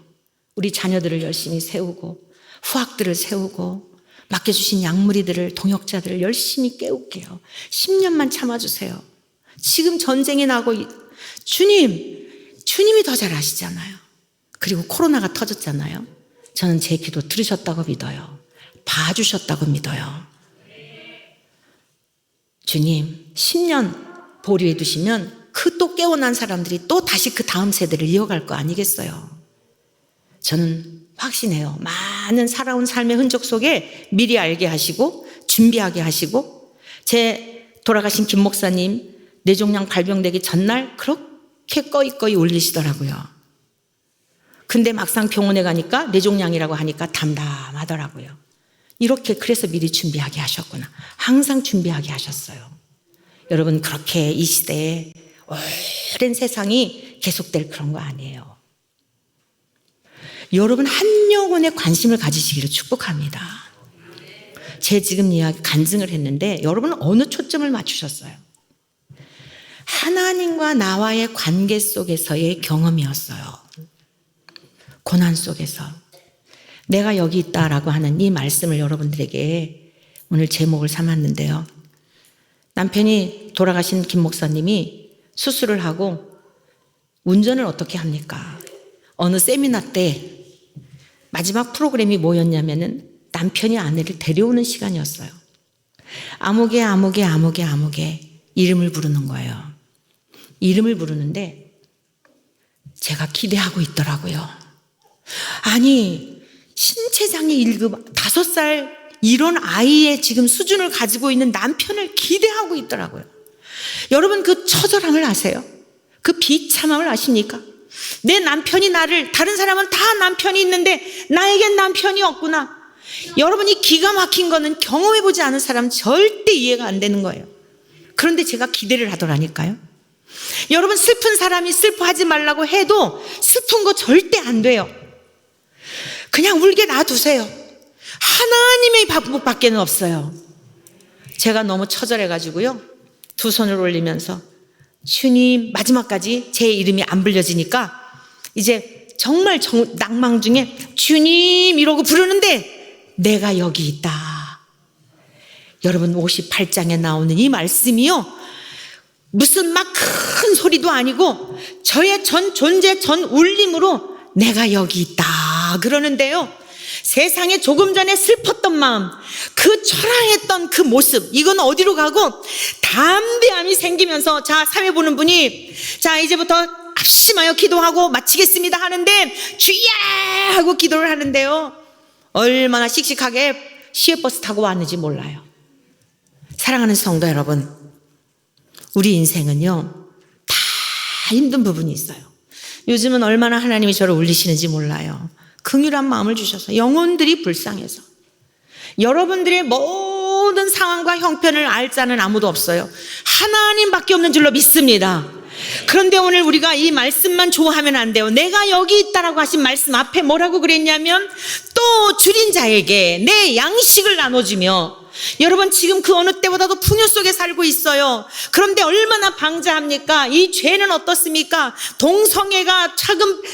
우리 자녀들을 열심히 세우고 후학들을 세우고 맡겨주신 양무리들을, 동역자들을 열심히 깨울게요. 10년만 참아주세요. 지금 전쟁이 나고 주님이 더 잘 아시잖아요. 그리고 코로나가 터졌잖아요. 저는 제 기도 들으셨다고 믿어요. 봐주셨다고 믿어요. 주님 10년 보류해 두시면 그 또 깨어난 사람들이 또 다시 그 다음 세대를 이어갈 거 아니겠어요. 저는 확신해요. 많은 살아온 삶의 흔적 속에 미리 알게 하시고 준비하게 하시고, 제 돌아가신 김 목사님 뇌종양 발병되기 전날 그렇게 꺼이꺼이 울리시더라고요. 근데 막상 병원에 가니까 뇌종양이라고 하니까 담담하더라고요. 이렇게 그래서 미리 준비하게 하셨구나. 항상 준비하게 하셨어요. 여러분, 그렇게 이 시대에 오랜 세상이 계속될 그런 거 아니에요. 여러분, 한 영혼에 관심을 가지시기를 축복합니다. 제 지금 이야기 간증을 했는데 여러분은 어느 초점을 맞추셨어요? 하나님과 나와의 관계 속에서의 경험이었어요. 고난 속에서 내가 여기 있다라고 하는 이 말씀을 여러분들에게 오늘 제목을 삼았는데요. 남편이 돌아가신 김 목사님이 수술을 하고 운전을 어떻게 합니까? 어느 세미나 때 마지막 프로그램이 뭐였냐면은 남편이 아내를 데려오는 시간이었어요. 아무개 이름을 부르는 거예요. 이름을 부르는데 제가 기대하고 있더라고요. 아니, 신체장애 1급 5살 이런 아이의 지금 수준을 가지고 있는 남편을 기대하고 있더라고요. 여러분, 그 처절함을 아세요? 그 비참함을 아십니까? 내 남편이 나를, 다른 사람은 다 남편이 있는데 나에겐 남편이 없구나. 여러분, 이 기가 막힌 거는 경험해보지 않은 사람 절대 이해가 안 되는 거예요. 그런데 제가 기대를 하더라니까요. 여러분, 슬픈 사람이 슬퍼하지 말라고 해도 슬픈 거 절대 안 돼요. 그냥 울게 놔두세요. 하나님의 방법밖에 없어요. 제가 너무 처절해가지고요, 두 손을 올리면서 주님, 마지막까지 제 이름이 안 불려지니까 이제 정말 낭망 중에 주님 이러고 부르는데 내가 여기 있다. 여러분, 58장에 나오는 이 말씀이요, 무슨 막 큰 소리도 아니고 저의 전 존재 전 울림으로 내가 여기 있다 그러는데요, 세상에 조금 전에 슬펐던 마음, 그 초라했던 그 모습, 이건 어디로 가고 담대함이 생기면서, 자, 사회 보는 분이 자, 이제부터 합심하여 기도하고 마치겠습니다 하는데 주야 하고 기도를 하는데요, 얼마나 씩씩하게 시외버스 타고 왔는지 몰라요. 사랑하는 성도 여러분, 우리 인생은요 다 힘든 부분이 있어요. 요즘은 얼마나 하나님이 저를 울리시는지 몰라요. 긍휼한 마음을 주셔서, 영혼들이 불쌍해서. 여러분들의 모든 상황과 형편을 알 자는 아무도 없어요. 하나님밖에 없는 줄로 믿습니다. 그런데 오늘 우리가 이 말씀만 좋아하면 안 돼요. 내가 여기 있다라고 하신 말씀 앞에 뭐라고 그랬냐면, 또 줄인 자에게 내 양식을 나눠주며. 여러분, 지금 그 어느 때보다도 풍요 속에 살고 있어요. 그런데 얼마나 방자합니까? 이 죄는 어떻습니까? 동성애가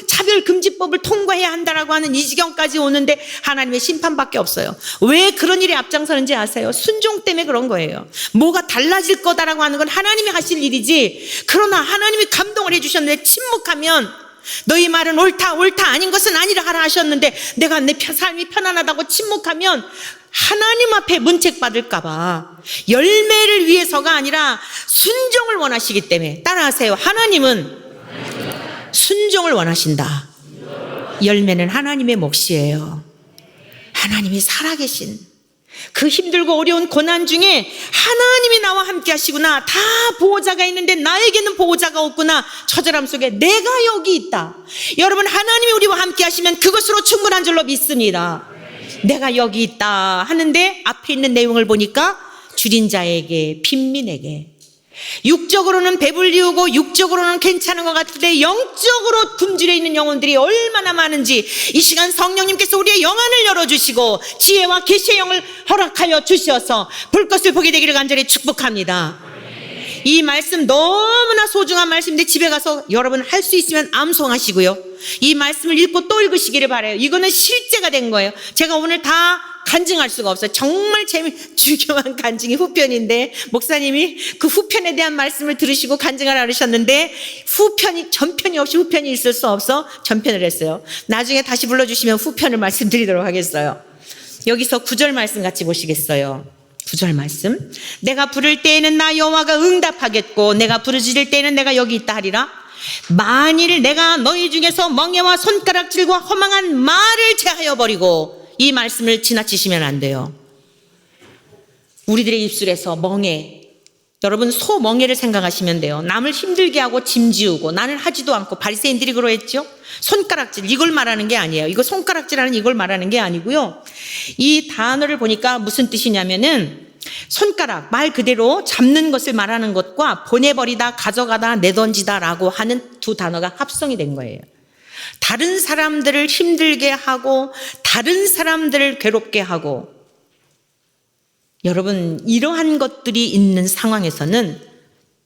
차별금지법을 통과해야 한다라고 하는 이 지경까지 오는데 하나님의 심판밖에 없어요. 왜 그런 일에 앞장서는지 아세요? 순종 때문에 그런 거예요. 뭐가 달라질 거다라고 하는 건 하나님이 하실 일이지, 그러나 하나님이 감동을 해주셨는데 침묵하면, 너희 말은 옳다 아닌 것은 아니라 하라 하셨는데 내가 내 삶이 편안하다고 침묵하면 하나님 앞에 문책받을까봐, 열매를 위해서가 아니라 순종을 원하시기 때문에. 따라하세요. 하나님은 순종을 원하신다. 열매는 하나님의 몫이에요. 하나님이 살아계신 그 힘들고 어려운 고난 중에 하나님이 나와 함께 하시구나, 다 보호자가 있는데 나에게는 보호자가 없구나, 처절함 속에 내가 여기 있다. 여러분, 하나님이 우리와 함께 하시면 그것으로 충분한 줄로 믿습니다. 내가 여기 있다 하는데 앞에 있는 내용을 보니까 줄인 자에게, 빈민에게, 육적으로는 배불리우고 육적으로는 괜찮은 것 같은데 영적으로 굶주려 있는 영혼들이 얼마나 많은지 이 시간 성령님께서 우리의 영안을 열어주시고 지혜와 계시의 영을 허락하여 주셔서 볼 것을 보게 되기를 간절히 축복합니다. 이 말씀 너무나 소중한 말씀인데 집에 가서 여러분 할 수 있으면 암송하시고요, 이 말씀을 읽고 또 읽으시기를 바라요. 이거는 실제가 된 거예요. 제가 오늘 다 간증할 수가 없어요. 정말 중요한 간증이 후편인데, 목사님이 그 후편에 대한 말씀을 들으시고 간증을 하셨는데 전편이 없이 후편이 있을 수 없어 전편을 했어요. 나중에 다시 불러주시면 후편을 말씀드리도록 하겠어요. 여기서 9절 말씀 같이 보시겠어요? 9절 말씀. 내가 부를 때에는 나 여호와가 응답하겠고 내가 부르짖을 때에는 내가 여기 있다 하리라. 만일 내가 너희 중에서 멍에와 손가락질과 허망한 말을 제하여 버리고, 이 말씀을 지나치시면 안 돼요. 우리들의 입술에서 멍에, 여러분 소멍에를 생각하시면 돼요. 남을 힘들게 하고 짐지우고 나는 하지도 않고, 바리새인들이 그러했죠. 손가락질, 이걸 말하는 게 아니에요. 이거 손가락질하는 이걸 말하는 게 아니고요. 이 단어를 보니까 무슨 뜻이냐면은 손가락, 말 그대로 잡는 것을 말하는 것과 보내버리다, 가져가다, 내던지다라고 하는 두 단어가 합성이 된 거예요. 다른 사람들을 힘들게 하고 다른 사람들을 괴롭게 하고, 여러분 이러한 것들이 있는 상황에서는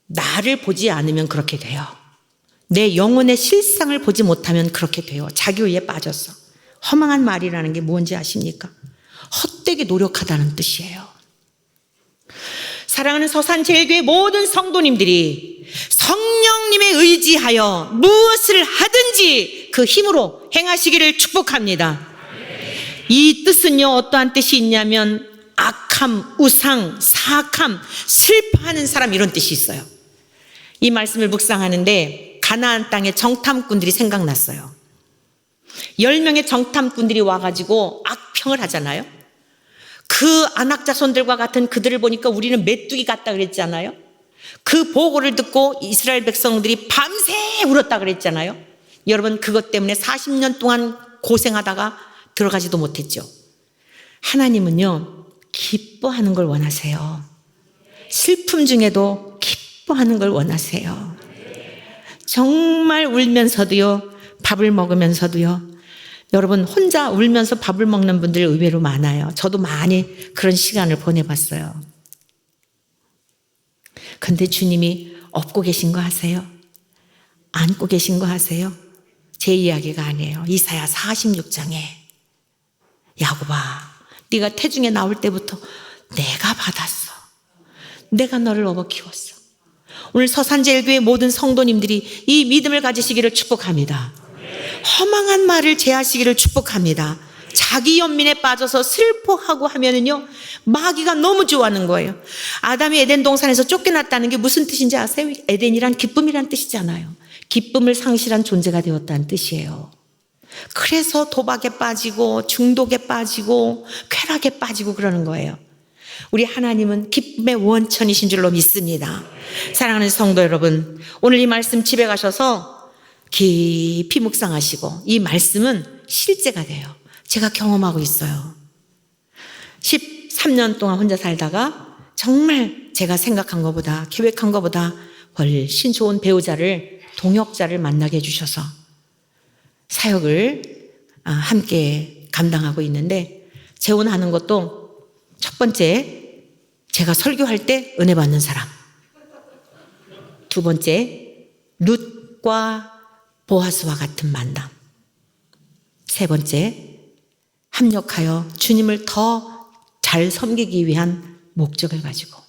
나를 보지 않으면 그렇게 돼요. 내 영혼의 실상을 보지 못하면 그렇게 돼요. 자기의에 빠져서. 허망한 말이라는 게 뭔지 아십니까? 헛되게 노력하다는 뜻이에요. 사랑하는 서산제일교회 모든 성도님들이 성령님에 의지하여 무엇을 하든지 그 힘으로 행하시기를 축복합니다. 이 뜻은요, 어떠한 뜻이 있냐면 악함, 우상, 사악함, 슬퍼하는 사람, 이런 뜻이 있어요. 이 말씀을 묵상하는데 가나안 땅의 정탐꾼들이 생각났어요. 10명의 정탐꾼들이 와가지고 악평을 하잖아요. 그 안악 자손들과 같은 그들을 보니까 우리는 메뚜기 같다 그랬잖아요. 그 보고를 듣고 이스라엘 백성들이 밤새 울었다 그랬잖아요. 여러분 그것 때문에 40년 동안 고생하다가 들어가지도 못했죠. 하나님은요 기뻐하는 걸 원하세요. 슬픔 중에도 기뻐하는 걸 원하세요. 정말 울면서도요, 밥을 먹으면서도요. 여러분 혼자 울면서 밥을 먹는 분들 의외로 많아요. 저도 많이 그런 시간을 보내봤어요. 근데 주님이 업고 계신 거 아세요? 안고 계신 거 아세요? 제 이야기가 아니에요. 이사야 46장에 야곱아, 네가 태중에 나올 때부터 내가 받았어. 내가 너를 업어 키웠어. 오늘 서산제일교회 모든 성도님들이 이 믿음을 가지시기를 축복합니다. 허망한 말을 제하시기를 축복합니다. 자기 연민에 빠져서 슬퍼하고 하면은요, 마귀가 너무 좋아하는 거예요. 아담이 에덴 동산에서 쫓겨났다는 게 무슨 뜻인지 아세요? 에덴이란 기쁨이란 뜻이잖아요. 기쁨을 상실한 존재가 되었다는 뜻이에요. 그래서 도박에 빠지고 중독에 빠지고 쾌락에 빠지고 그러는 거예요. 우리 하나님은 기쁨의 원천이신 줄로 믿습니다. 사랑하는 성도 여러분, 오늘 이 말씀 집에 가셔서 깊이 묵상하시고, 이 말씀은 실제가 돼요. 제가 경험하고 있어요. 13년 동안 혼자 살다가 정말 제가 생각한 것보다, 계획한 것보다 훨씬 좋은 배우자를, 동역자를 만나게 해주셔서 사역을 함께 감당하고 있는데, 재혼하는 것도 첫 번째 제가 설교할 때 은혜 받는 사람, 두 번째 룻과 보아스와 같은 만남, 세 번째 합력하여 주님을 더 잘 섬기기 위한 목적을 가지고.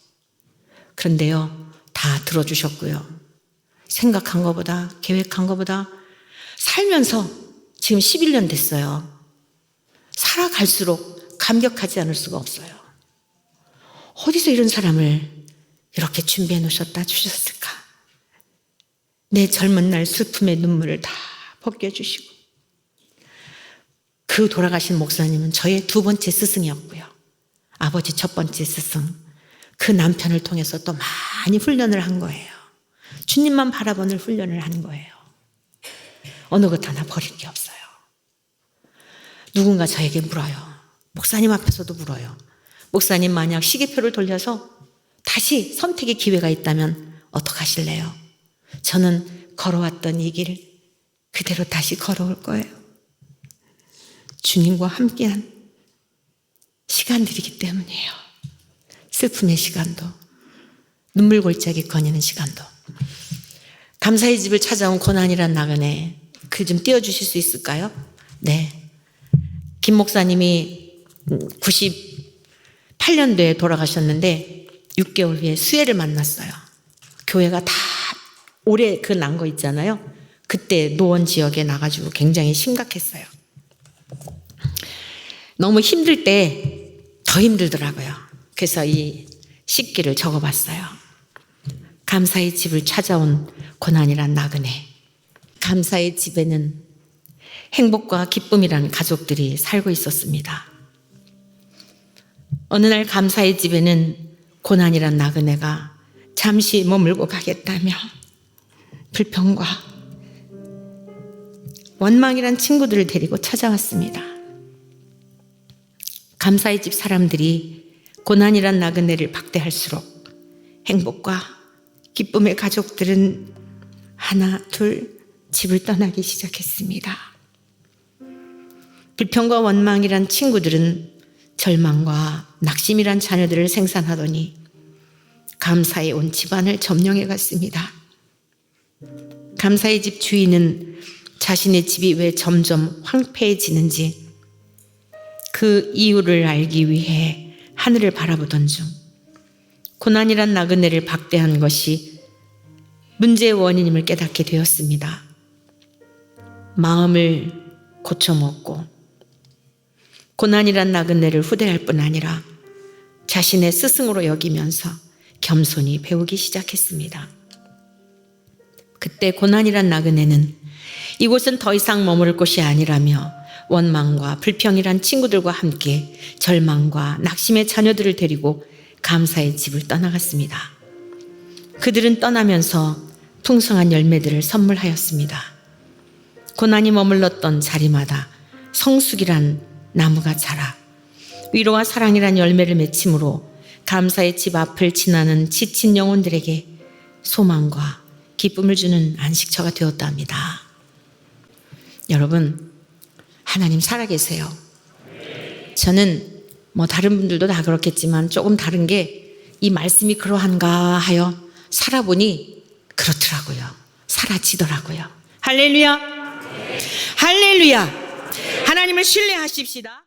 그런데요, 다 들어주셨고요, 생각한 것보다, 계획한 것보다 살면서 지금 11년 됐어요. 살아갈수록 감격하지 않을 수가 없어요. 어디서 이런 사람을 이렇게 준비해 놓으셨다 주셨을까? 내 젊은 날 슬픔의 눈물을 다 벗겨주시고. 그 돌아가신 목사님은 저의 두 번째 스승이었고요, 아버지 첫 번째 스승. 그 남편을 통해서 또 많이 훈련을 한 거예요. 주님만 바라보는 훈련을 한 거예요. 어느 것 하나 버릴 게 없어요. 누군가 저에게 물어요. 목사님 앞에서도 물어요. 목사님, 만약 시계표를 돌려서 다시 선택의 기회가 있다면 어떡하실래요? 저는 걸어왔던 이 길 그대로 다시 걸어올 거예요. 주님과 함께한 시간들이기 때문이에요. 슬픔의 시간도, 눈물 골짜기 거니는 시간도. 감사의 집을 찾아온 고난이란 나그네, 글 좀 띄워주실 수 있을까요? 네. 김 목사님이 98년도에 돌아가셨는데 6개월 후에 수혜를 만났어요. 교회가 다 올해 그 난 거 있잖아요. 그때 노원 지역에 나가지고 굉장히 심각했어요. 너무 힘들 때 더 힘들더라고요. 그래서 이 식기를 적어봤어요. 감사의 집을 찾아온 고난이란 나그네. 감사의 집에는 행복과 기쁨이란 가족들이 살고 있었습니다. 어느 날 감사의 집에는 고난이란 나그네가 잠시 머물고 가겠다며 불평과 원망이란 친구들을 데리고 찾아왔습니다. 감사의 집 사람들이 고난이란 나그네를 박대할수록 행복과 기쁨의 가족들은 하나, 둘 집을 떠나기 시작했습니다. 불평과 원망이란 친구들은 절망과 낙심이란 자녀들을 생산하더니 감사에 온 집안을 점령해 갔습니다. 감사의 집 주인은 자신의 집이 왜 점점 황폐해지는지 그 이유를 알기 위해 하늘을 바라보던 중 고난이란 나그네를 박대한 것이 문제의 원인임을 깨닫게 되었습니다. 마음을 고쳐먹고 고난이란 나그네를 후대할 뿐 아니라 자신의 스승으로 여기면서 겸손히 배우기 시작했습니다. 그때 고난이란 나그네는 이곳은 더 이상 머무를 곳이 아니라며 원망과 불평이란 친구들과 함께 절망과 낙심의 자녀들을 데리고 감사의 집을 떠나갔습니다. 그들은 떠나면서 풍성한 열매들을 선물하였습니다. 고난이 머물렀던 자리마다 성숙이란 나무가 자라 위로와 사랑이란 열매를 맺힘으로 감사의 집 앞을 지나는 지친 영혼들에게 소망과 기쁨을 주는 안식처가 되었다 합니다. 여러분, 하나님 살아계세요. 저는 다른 분들도 다 그렇겠지만 조금 다른 게 이 말씀이 그러한가 하여 살아보니 그렇더라고요. 사라지더라고요. 할렐루야. 할렐루야. 하나님을 신뢰하십시다.